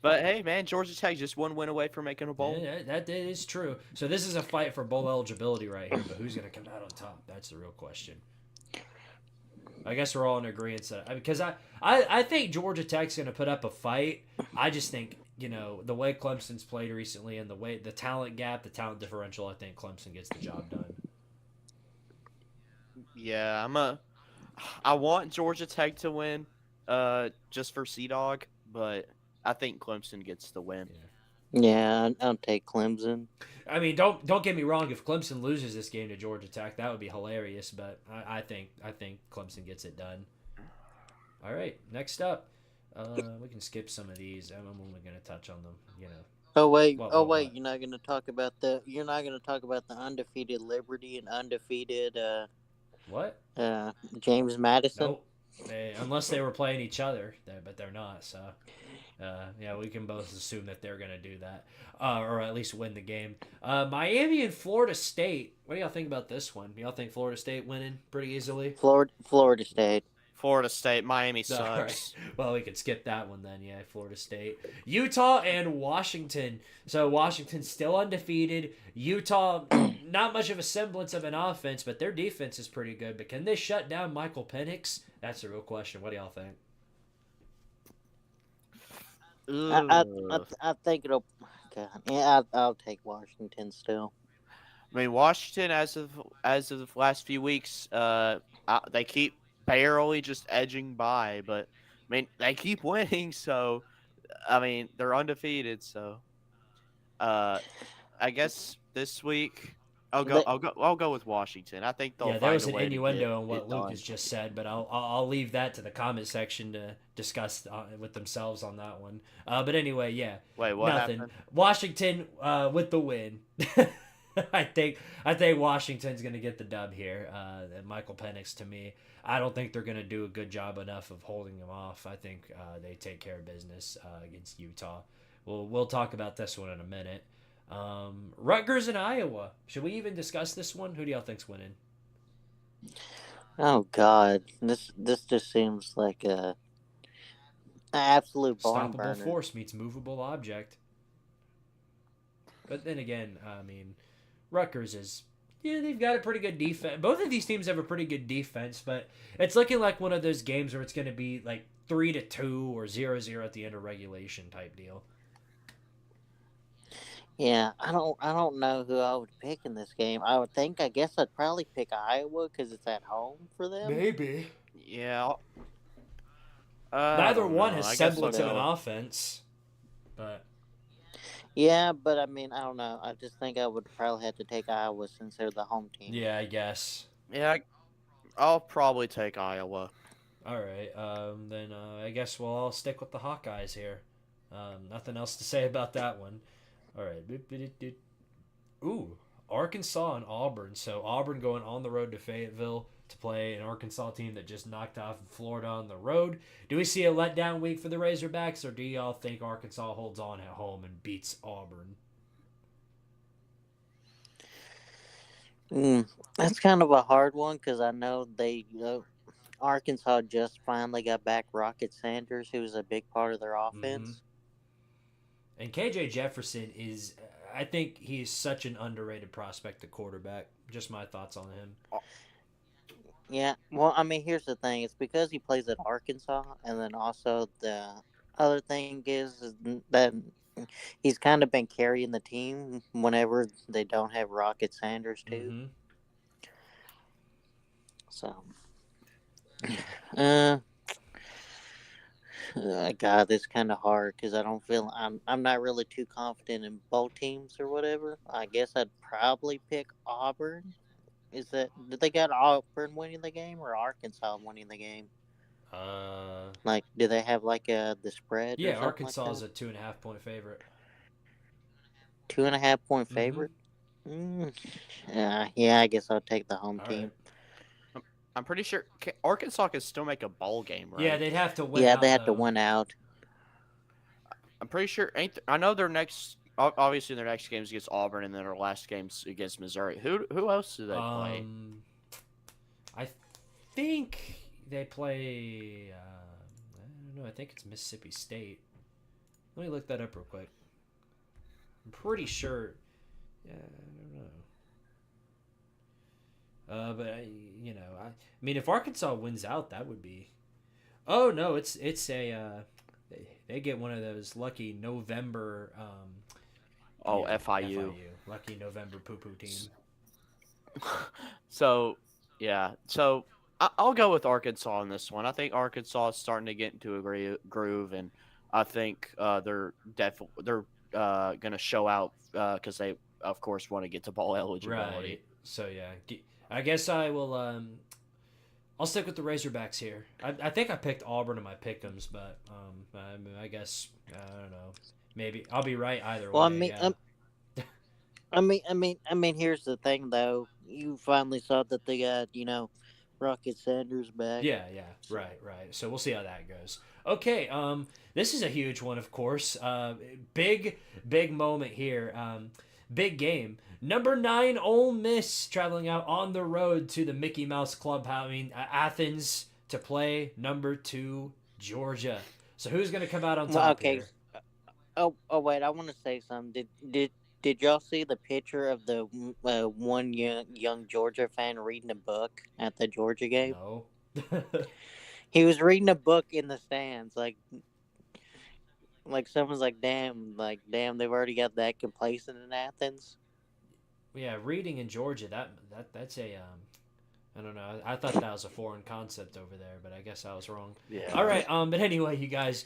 But hey, man, Georgia Tech just one win away from making a bowl. Yeah, that is true. So this is a fight for bowl eligibility right here, but who's going to come out on top? That's the real question. I guess we're all in agreement because I think Georgia Tech's going to put up a fight. I just think the way Clemson's played recently and the talent gap, the talent differential. I think Clemson gets the job done. Yeah, I want Georgia Tech to win, just for Sea-Dog, but I think Clemson gets the win. Yeah, I'll take Clemson. I mean, don't get me wrong. If Clemson loses this game to Georgia Tech, that would be hilarious. But I think Clemson gets it done. All right, next up, we can skip some of these. I'm only going to touch on them. Oh wait, What? You're not going to talk about the undefeated Liberty and undefeated What? James Madison. Nope. Unless they were playing each other, but they're not. So, we can both assume that they're going to do that, or at least win the game. Miami and Florida State. What do y'all think about this one? Y'all think Florida State winning pretty easily? Florida State. Florida State, Miami All right. sucks. Well, we could skip that one then. Yeah, Florida State, Utah, and Washington. So Washington's still undefeated. Utah, not much of a semblance of an offense, but their defense is pretty good. But can they shut down Michael Penix? That's the real question. What do y'all think? I think it'll. God, yeah, I'll take Washington still. I mean, Washington, as of the last few weeks, they keep barely just edging by, but I mean, they keep winning. So, I mean, they're undefeated. So, uh, I guess this week The, I'll go with Washington. I think they'll Yeah, there find was a an way to get innuendo on what it Lucas done. just said, but I'll leave that to the comment section to discuss with themselves on that one. But anyway, yeah, Wait, what nothing. happened? Washington with the win. I think Washington's gonna get the dub here. Michael Penix to me. I don't think they're gonna do a good job enough of holding them off. I think they take care of business against Utah. We'll talk about this one in a minute. Rutgers and Iowa. Should we even discuss this one? Who do y'all think's winning? oh God, this just seems like a absolute barn Stoppable burner. force meets movable object. But then again, I mean, Rutgers is they've got a pretty good defense. Both of these teams have a pretty good defense, but it's looking like one of those games where it's going to be like 3-2 or 0-0 at the end of regulation type deal. Yeah, I don't know who I would pick in this game. I guess I'd probably pick Iowa because it's at home for them. Maybe. Yeah. Neither one has I guess semblance I'll of an go. offense, but Yeah, but I mean, I don't know. I just think I would probably have to take Iowa since they're the home team. yeah, I guess. Yeah, I'll probably take Iowa. All right, then I guess we'll all stick with the Hawkeyes here. Nothing else to say about that one. All right. Ooh, Arkansas and Auburn. So Auburn going on the road to Fayetteville to play an Arkansas team that just knocked off Florida on the road. Do we see a letdown week for the Razorbacks, or do y'all think Arkansas holds on at home and beats Auburn? That's kind of a hard one because I know Arkansas just finally got back Rocket Sanders, who was a big part of their offense. And KJ Jefferson is, I think he's such an underrated prospect at quarterback. Just my thoughts on him. Yeah, well, I mean, here's the thing. It's because he plays at Arkansas, and then also the other thing is that he's kind of been carrying the team whenever they don't have Rocket Sanders, too. Mm-hmm. So, God, it's kind of hard because I don't feel I'm not really too confident in both teams or whatever. I guess I'd probably pick Auburn. Did they got Auburn winning the game or Arkansas winning the game? Like, do they have like the spread? Yeah, or Arkansas like is a 2.5 point favorite. 2.5 point favorite. Yeah, I guess I'll take the home team. Right. I'm pretty sure Arkansas can still make a bowl game, right? Yeah, they'd have to win. Yeah, out, they have though. to win out. I'm pretty sure. I know their next. Obviously, their next game's against Auburn, and then their last game's against Missouri. Who else do they play? I think they play. I don't know. I think it's Mississippi State. Let me look that up real quick. I'm pretty sure. Yeah, I don't know. But I mean, if Arkansas wins out, that would be. Oh no, it's a. They get one of those lucky November. FIU. Lucky November poo-poo team. So, yeah. So I'll go with Arkansas on this one. I think Arkansas is starting to get into a groove, and I think they're going to show out because they, of course, want to get to bowl eligibility. Right. So yeah, I guess I will. I'll stick with the Razorbacks here. I think I picked Auburn in my pick'ems, but I guess I don't know. Maybe I'll be right either Well, way. I mean, here's the thing though. You finally saw that they got Rocket Sanders back. Yeah, right. So we'll see how that goes. Okay, this is a huge one, of course. Big moment here. Big game. Number 9 Ole Miss traveling out on the road to the Mickey Mouse Clubhouse. I mean, Athens to play number 2 Georgia. So who's going to come out on top here? Oh wait, I want to say something. Did y'all see the picture of the one young Georgia fan reading a book at the Georgia game? No. He was reading a book in the stands, like someone's like, damn, they've already got that complacent in Athens. reading in Georgia, that's a I don't know. I thought that was a foreign concept over there, but I guess I was wrong. Yeah. All right. But anyway, you guys,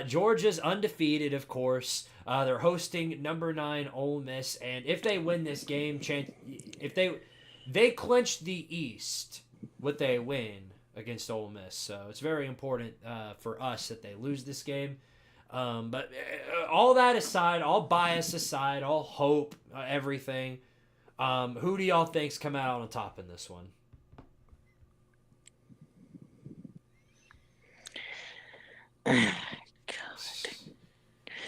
Georgia's undefeated, of course. They're hosting number 9 Ole Miss, and if they win this game, if they clinch the East with a win against Ole Miss, so it's very important for us that they lose this game. But all that aside, all bias aside, all hope, everything. Who do y'all think's come out on top in this one? God.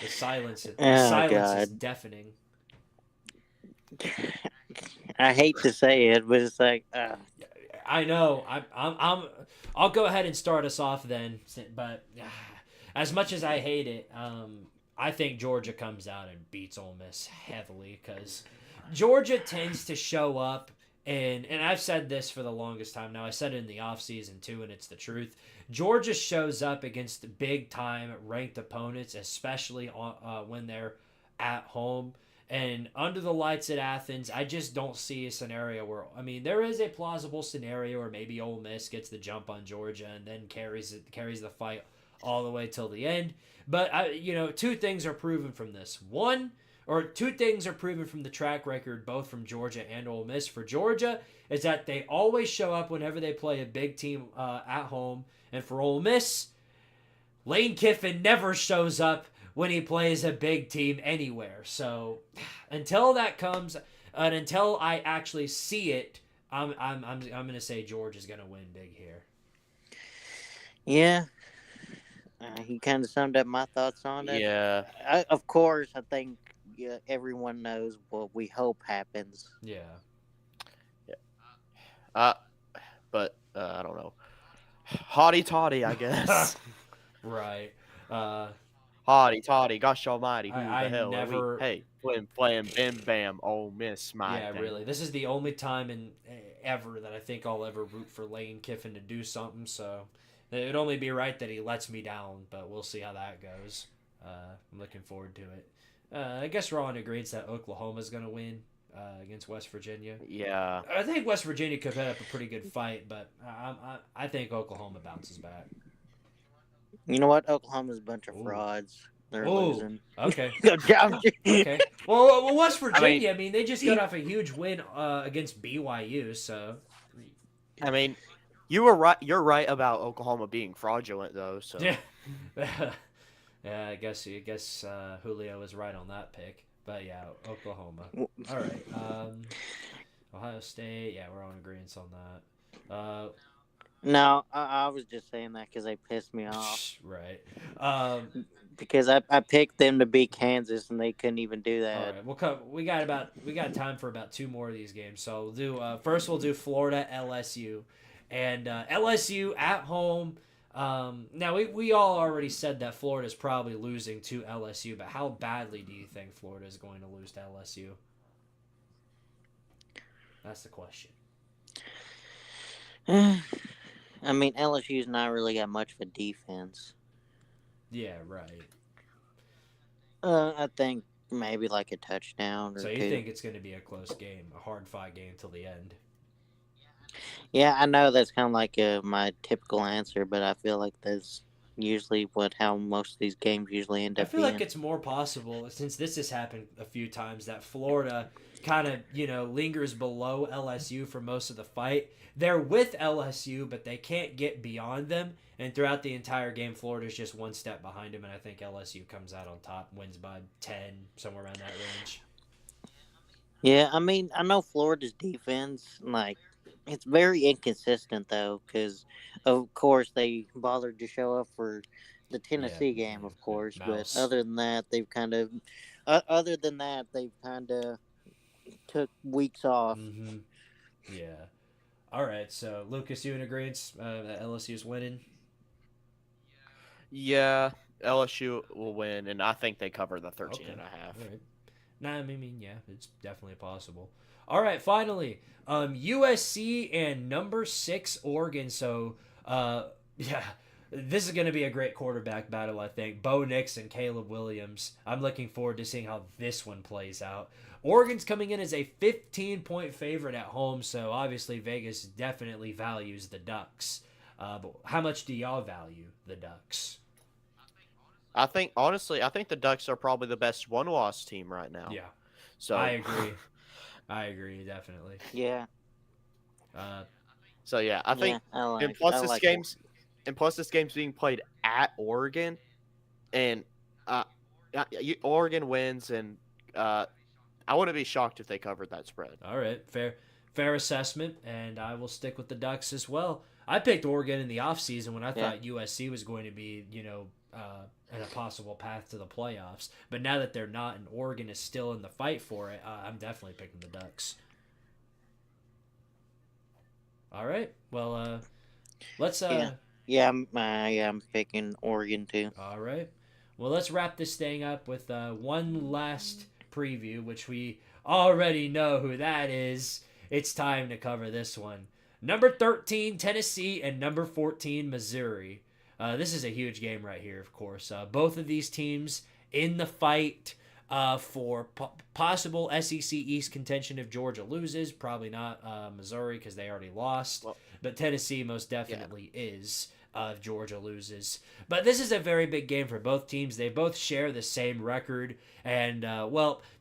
The silence is God. deafening. I hate to say it, but it's like, I know. I'll go ahead and start us off then. But as much as I hate it, I think Georgia comes out and beats Ole Miss heavily because Georgia tends to show up. And I've said this for the longest time now. I said it in the offseason too, and it's the truth. Georgia shows up against big-time ranked opponents, especially when they're at home. And under the lights at Athens, I just don't see a scenario where, I mean, there is a plausible scenario where maybe Ole Miss gets the jump on Georgia and then carries the fight all the way till the end. But, two things are proven from this. Two things are proven from the track record, both from Georgia and Ole Miss. For Georgia, is that they always show up whenever they play a big team at home. And for Ole Miss, Lane Kiffin never shows up when he plays a big team anywhere. So until that comes, and until I actually see it, I'm gonna say Georgia's gonna win big here. yeah. He kind of summed up my thoughts on it. Yeah. Of course, I think everyone knows what we hope happens. Yeah. But I don't know. Hotty toddy, I guess. Right. Hotty toddy, gosh almighty, who I the hell never- are we? Hey, flam, bam, bam, Ole Miss, my Yeah, thing. really. This is the only time in ever that I think I'll ever root for Lane Kiffin to do something. So it'd only be right that he lets me down, but we'll see how that goes. I'm looking forward to it. I guess we're all in agreement that Oklahoma's going to win against West Virginia. Yeah. I think West Virginia could put up a pretty good fight, but I think Oklahoma bounces back. You know what? Oklahoma's a bunch of Ooh. frauds. They're Ooh. losing. Okay. Good job. Okay. Well, West Virginia, I mean, they just got off a huge win against BYU, so. I mean, you were right. You're right about Oklahoma being fraudulent, though. So Yeah. Yeah, I guess Julio was right on that pick. But yeah, Oklahoma. All right. Ohio State. Yeah, we're on agreement on that. No, I was just saying that because they pissed me off. Right. Because I picked them to beat Kansas and they couldn't even do that. All right. We got time for about 2 more of these games. So we'll do first we'll do Florida LSU, and LSU at home. Now we all already said that Florida's probably losing to LSU, but how badly do you think Florida is going to lose to LSU? That's the question. I mean, LSU's not really got much of a defense. Yeah, right. I think maybe like a touchdown or So you two. think it's going to be a close game, a hard-fought game till the end? Yeah, I know that's kind of like my typical answer, but I feel like that's usually how most of these games usually end I up feel being. like it's more possible, since this has happened a few times, that Florida kind of, lingers below LSU for most of the fight. They're with LSU, but they can't get beyond them. And throughout the entire game, Florida's just one step behind them, and I think LSU comes out on top, wins by 10, somewhere around that range. Yeah, I mean, I know Florida's defense, it's very inconsistent, though, because, of course, they bothered to show up for the Tennessee game, of course. Mouse. But other than that, they've kind of took weeks off. Mm-hmm. Yeah. All right, so, Lucas, you in agreement that LSU's winning? yeah, LSU will win, and I think they cover the 13 and a half. All right. Nah, I mean, yeah, it's definitely possible. All right, finally, USC and number 6 Oregon. So, yeah, this is going to be a great quarterback battle, I think. Bo Nix and Caleb Williams. I'm looking forward to seeing how this one plays out. Oregon's coming in as a 15-point favorite at home, so obviously Vegas definitely values the Ducks. But how much do y'all value the Ducks? I think the Ducks are probably the best one-loss team right now. Yeah, So I agree. I agree, definitely. Yeah. So yeah, I think, and plus this game's being played at Oregon, and Oregon wins, and I wouldn't be shocked if they covered that spread. All right, fair assessment, and I will stick with the Ducks as well. I picked Oregon in the offseason when I thought USC was going to be, in a possible path to the playoffs. But now that they're not, and Oregon is still in the fight for it, I'm definitely picking the Ducks. All right, well, let's. I'm picking Oregon too. All right, well, let's wrap this thing up with one last preview, which we already know who that is. It's time to cover this one. Number 13, Tennessee, and number 14, Missouri. This is a huge game right here, of course. Both of these teams in the fight for possible SEC East contention if Georgia loses. Probably not Missouri because they already lost. But Tennessee most definitely is if Georgia loses. But this is a very big game for both teams. They both share the same record. And,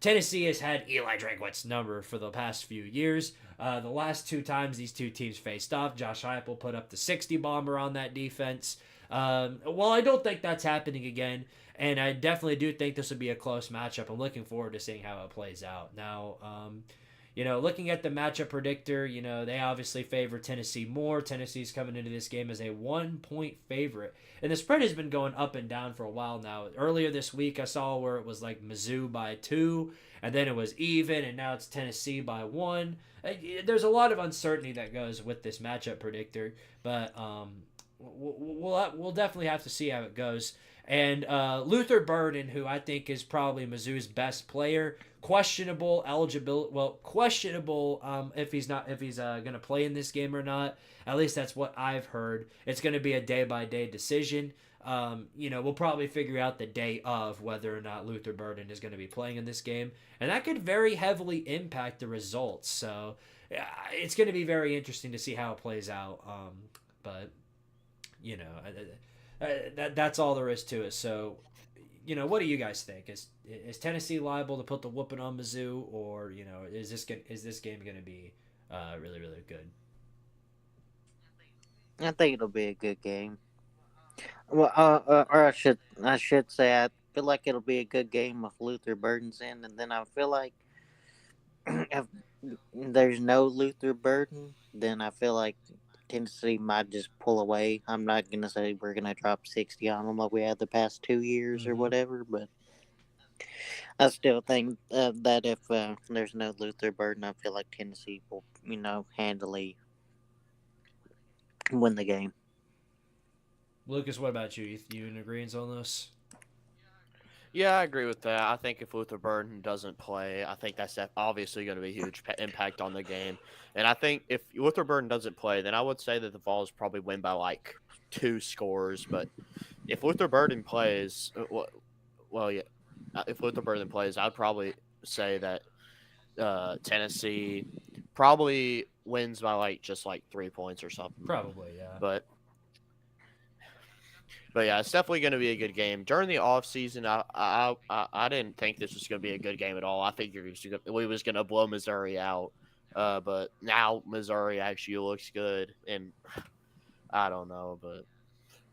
Tennessee has had Eli Drakewitz's number for the past few years. The last two times these two teams faced off, Josh Heupel put up the 60 bomber on that defense. Well, I don't think that's happening again, and I definitely do think this will be a close matchup. I'm looking forward to seeing how it plays out. Now, looking at the matchup predictor, they obviously favor Tennessee more. Tennessee's coming into this game as a 1-point favorite, and the spread has been going up and down for a while now. Earlier this week, I saw where it was like Mizzou by 2, and then it was even, and now it's Tennessee by 1. There's a lot of uncertainty that goes with this matchup predictor, but we'll definitely have to see how it goes. And Luther Burden, who I think is probably Mizzou's best player, questionable if he's going to play in this game or not. At least that's what I've heard. It's going to be a day-by-day decision. We'll probably figure out the day of whether or not Luther Burden is going to be playing in this game, and that could very heavily impact the results. So it's going to be very interesting to see how it plays out. But that's all there is to it. So, what do you guys think? Is Tennessee liable to put the whooping on Mizzou, or is this game going to be really, really good? I think it'll be a good game. Well, or I should say, I feel like it'll be a good game if Luther Burden's in, and then I feel like if there's no Luther Burden, then I feel like Tennessee might just pull away. I'm not gonna say we're gonna drop 60 on them like we had the past 2 years or whatever, but I still think that if there's no Luther Burden, I feel like Tennessee will, handily win the game. Lucas, what about you? You in agreement on this? Yeah, I agree with that. I think if Luther Burden doesn't play, I think that's obviously going to be a huge impact on the game. And I think if Luther Burden doesn't play, then I would say that the Vols probably win by like 2 scores. But if Luther Burden plays, if Luther Burden plays, I'd probably say that Tennessee probably wins by just 3 points or something. Probably, yeah. But yeah, it's definitely going to be a good game. During the off season, I didn't think this was going to be a good game at all. I figured we was going to blow Missouri out. But now Missouri actually looks good, and I don't know, but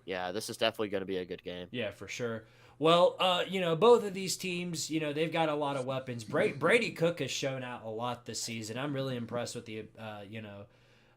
yeah, this is definitely going to be a good game. Yeah, for sure. Well, both of these teams, they've got a lot of weapons. Brady Cook has shown out a lot this season. I'm really impressed with the,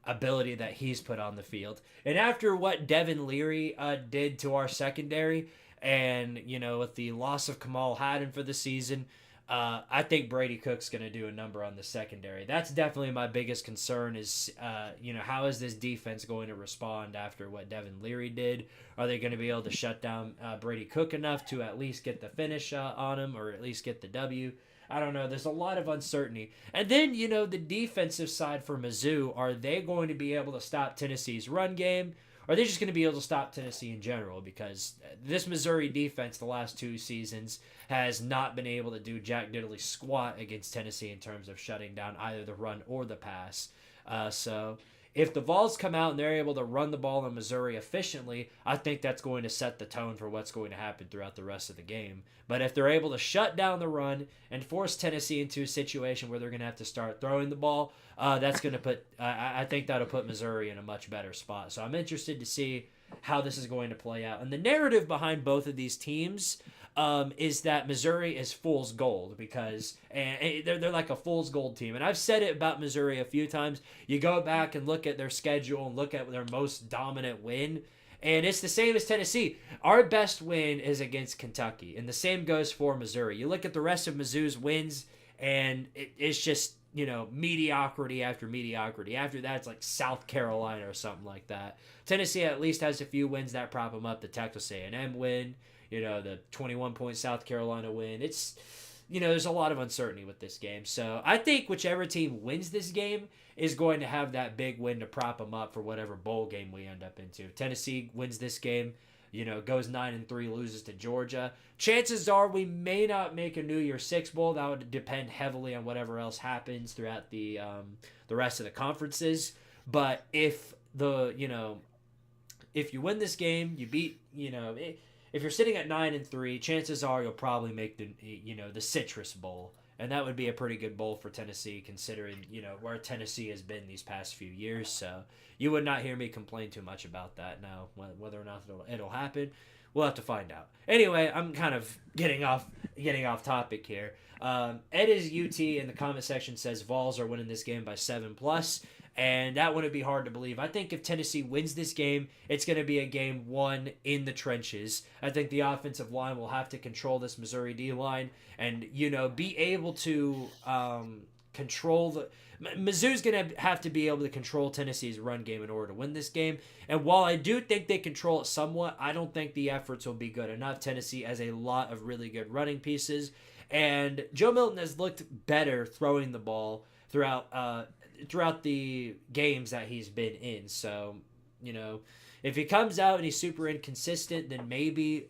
ability that he's put on the field. And after what Devin Leary did to our secondary, and with the loss of Kamal Haddon for the season, I think Brady Cook's going to do a number on the secondary. That's definitely my biggest concern is, how is this defense going to respond after what Devin Leary did? Are they going to be able to shut down Brady Cook enough to at least get the finish on him, or at least get the W? I don't know. There's a lot of uncertainty. And then, the defensive side for Mizzou, are they going to be able to stop Tennessee's run game? are they just going to be able to stop Tennessee in general? Because this Missouri defense the last 2 seasons has not been able to do jack diddly squat against Tennessee in terms of shutting down either the run or the pass. So if the Vols come out and they're able to run the ball in Missouri efficiently, I think that's going to set the tone for what's going to happen throughout the rest of the game. But if they're able to shut down the run and force Tennessee into a situation where they're going to have to start throwing the ball, that's going to put I think that'll put Missouri in a much better spot. So I'm interested to see how this is going to play out. And the narrative behind both of these teams is that Missouri is fool's gold because they're like a fool's gold team. And I've said it about Missouri a few times. You go back and look at their schedule and look at their most dominant win, and it's the same as Tennessee. Our best win is against Kentucky, and the same goes for Missouri. You look at the rest of Mizzou's wins, and it's just, mediocrity after mediocrity. After that, it's like South Carolina or something like that. Tennessee at least has a few wins that prop them up. The Texas A&M win, the 21-point South Carolina win. It's, there's a lot of uncertainty with this game. So I think whichever team wins this game is going to have that big win to prop them up for whatever bowl game we end up into. Tennessee wins this game, goes 9-3, loses to Georgia. Chances are we may not make a New Year's Six bowl. That would depend heavily on whatever else happens throughout the rest of the conferences. But if if you win this game, you beat, if you're sitting at 9-3, chances are you'll probably make the Citrus Bowl, and that would be a pretty good bowl for Tennessee, considering where Tennessee has been these past few years. So you would not hear me complain too much about that. Now, whether or not it'll happen, we'll have to find out. Anyway, I'm kind of getting off topic here. Ed is UT in the comment section says Vols are winning this game by 7+. And that wouldn't be hard to believe. I think if Tennessee wins this game, it's going to be a game won in the trenches. I think the offensive line will have to control this Missouri D-line and, be able to control the... Mizzou's going to have to be able to control Tennessee's run game in order to win this game. And while I do think they control it somewhat, I don't think the efforts will be good enough. Tennessee has a lot of really good running pieces. And Joe Milton has looked better throwing the ball throughout the games that he's been in. So, if he comes out and he's super inconsistent, then maybe,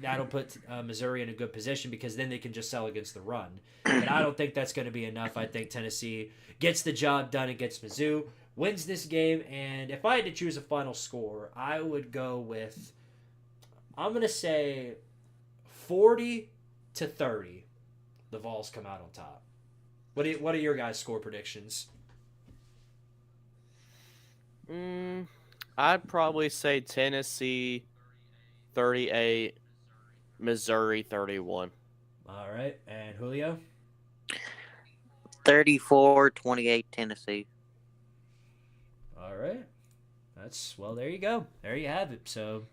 that'll put Missouri in a good position because then they can just sell against the run. But I don't think that's going to be enough. I think Tennessee gets the job done against Mizzou, wins this game, and if I had to choose a final score, I would go with, I'm going to say 40-30. The Vols come out on top. What are your guys' score predictions? I'd probably say Tennessee 38, Missouri 31. All right, and Julio? 34-28 Tennessee. All right. There you go. There you have it. So,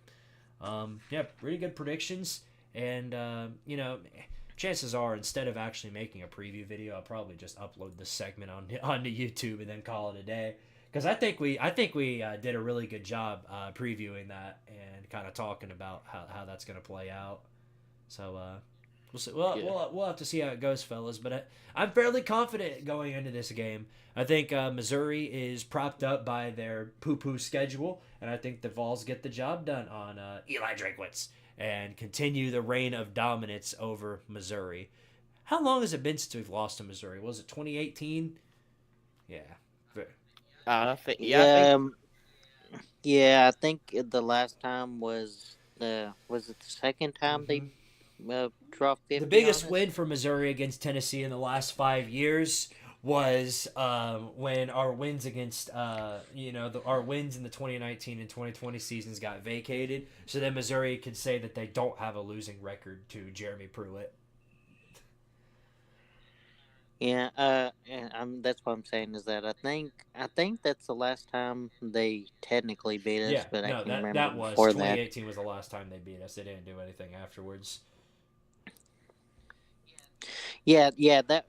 pretty good predictions. And, chances are, instead of actually making a preview video, I'll probably just upload this segment onto YouTube and then call it a day. Because I think we did a really good job previewing that and kind of talking about how that's going to play out. So we'll see. We'll have to see how it goes, fellas. But I'm fairly confident going into this game. I think Missouri is propped up by their poo-poo schedule, and I think the Vols get the job done on Eli Drakewitz and continue the reign of dominance over Missouri. How long has it been since we've lost to Missouri? Was it 2018? Yeah. I think I think the last time was it the second time they dropped 50? The biggest win for Missouri against Tennessee in the last 5 years was when our wins against our wins in the 2019 and 2020 seasons got vacated, so then Missouri could say that they don't have a losing record to Jeremy Pruitt. Yeah, and that's what I'm saying is that I think that's the last time they technically beat us. Yeah, but I can't remember that was before 2018 was the last time they beat us. They didn't do anything afterwards. Yeah, that.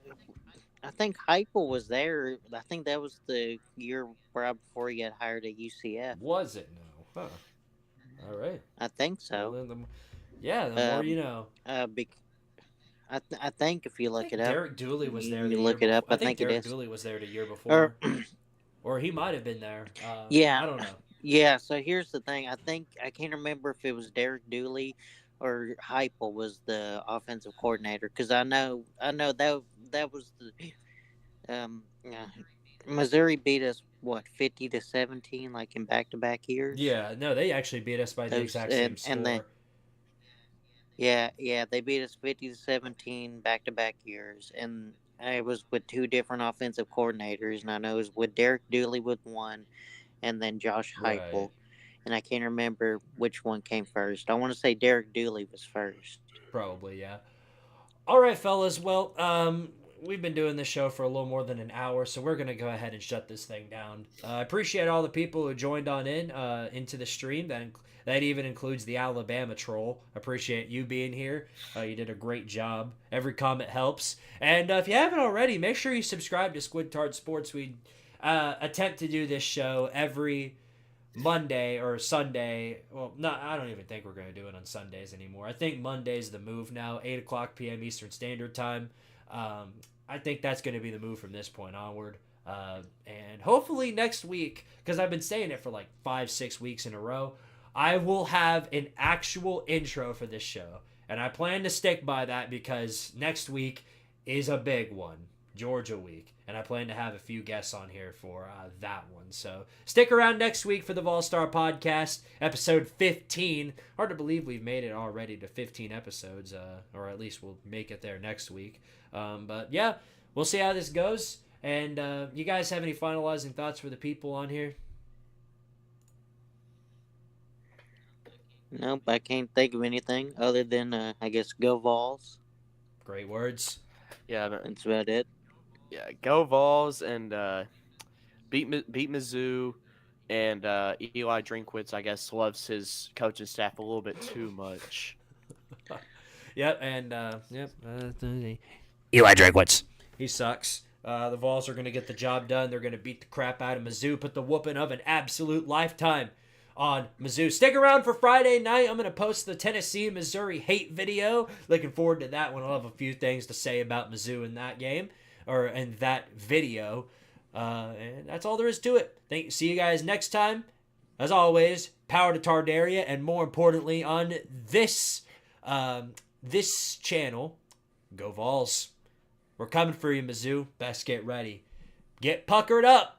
I think Heupel was there. I think that was the year right before he got hired at UCF. Was it? No. Huh. All right. I think so. Well, the more you know. I think if you look it up, Derek Dooley was there. You look it up. I think Derek it is. Dooley was there the year before, or he might have been there. Yeah, I don't know. Yeah, so here's the thing. I can't remember if it was Derek Dooley or Heupel was the offensive coordinator because I know that was the Missouri beat us what 50-17 like in back to back years. Yeah, no, they actually beat us by the Those exact same and then score. yeah they beat us 50-17 back to back years and it was with two different offensive coordinators and I know it was with Derek Dooley with one and then Josh Right. Heupel and I can't remember which one came first. I want to say Derek Dooley was first. Probably, yeah. All right, fellas. Well, we've been doing this show for a little more than an hour, so we're gonna go ahead and shut this thing down. I appreciate all the people who joined on in into the stream. That even includes the Alabama troll. Appreciate you being here. You did a great job. Every comment helps. And if you haven't already, make sure you subscribe to Squidtard Sports. We attempt to do this show every Monday or Sunday. Well, not. I don't even think we're going to do it on Sundays anymore. I think Monday's the move now, 8 o'clock p.m. Eastern Standard Time. I think that's going to be the move from this point onward. And hopefully next week, because I've been saying it for like 5-6 weeks in a row, I will have an actual intro for this show. And I plan to stick by that because next week is a big one, Georgia week. And I plan to have a few guests on here for that one. So stick around next week for the Vol Star Podcast, episode 15. Hard to believe we've made it already to 15 episodes, or at least we'll make it there next week. But yeah, we'll see how this goes. And you guys have any finalizing thoughts for the people on here? Nope, I can't think of anything other than I guess go Vols. Great words. Yeah, man. That's about it. Yeah, go Vols and beat Mizzou. And Eli Drinkwitz, I guess, loves his coaching staff a little bit too much. Yep, and Eli Drinkwitz. He sucks. The Vols are going to get the job done. They're going to beat the crap out of Mizzou, put the whooping of an absolute lifetime on Mizzou. Stick around for Friday night. I'm going to post the Tennessee-Missouri hate video. Looking forward to that one. I'll have a few things to say about Mizzou in that game, or in that video. And that's all there is to it. See you guys next time. As always, power to Tardaria, and more importantly, on this this channel, go Vols. We're coming for you, Mizzou. Best get ready. Get puckered up.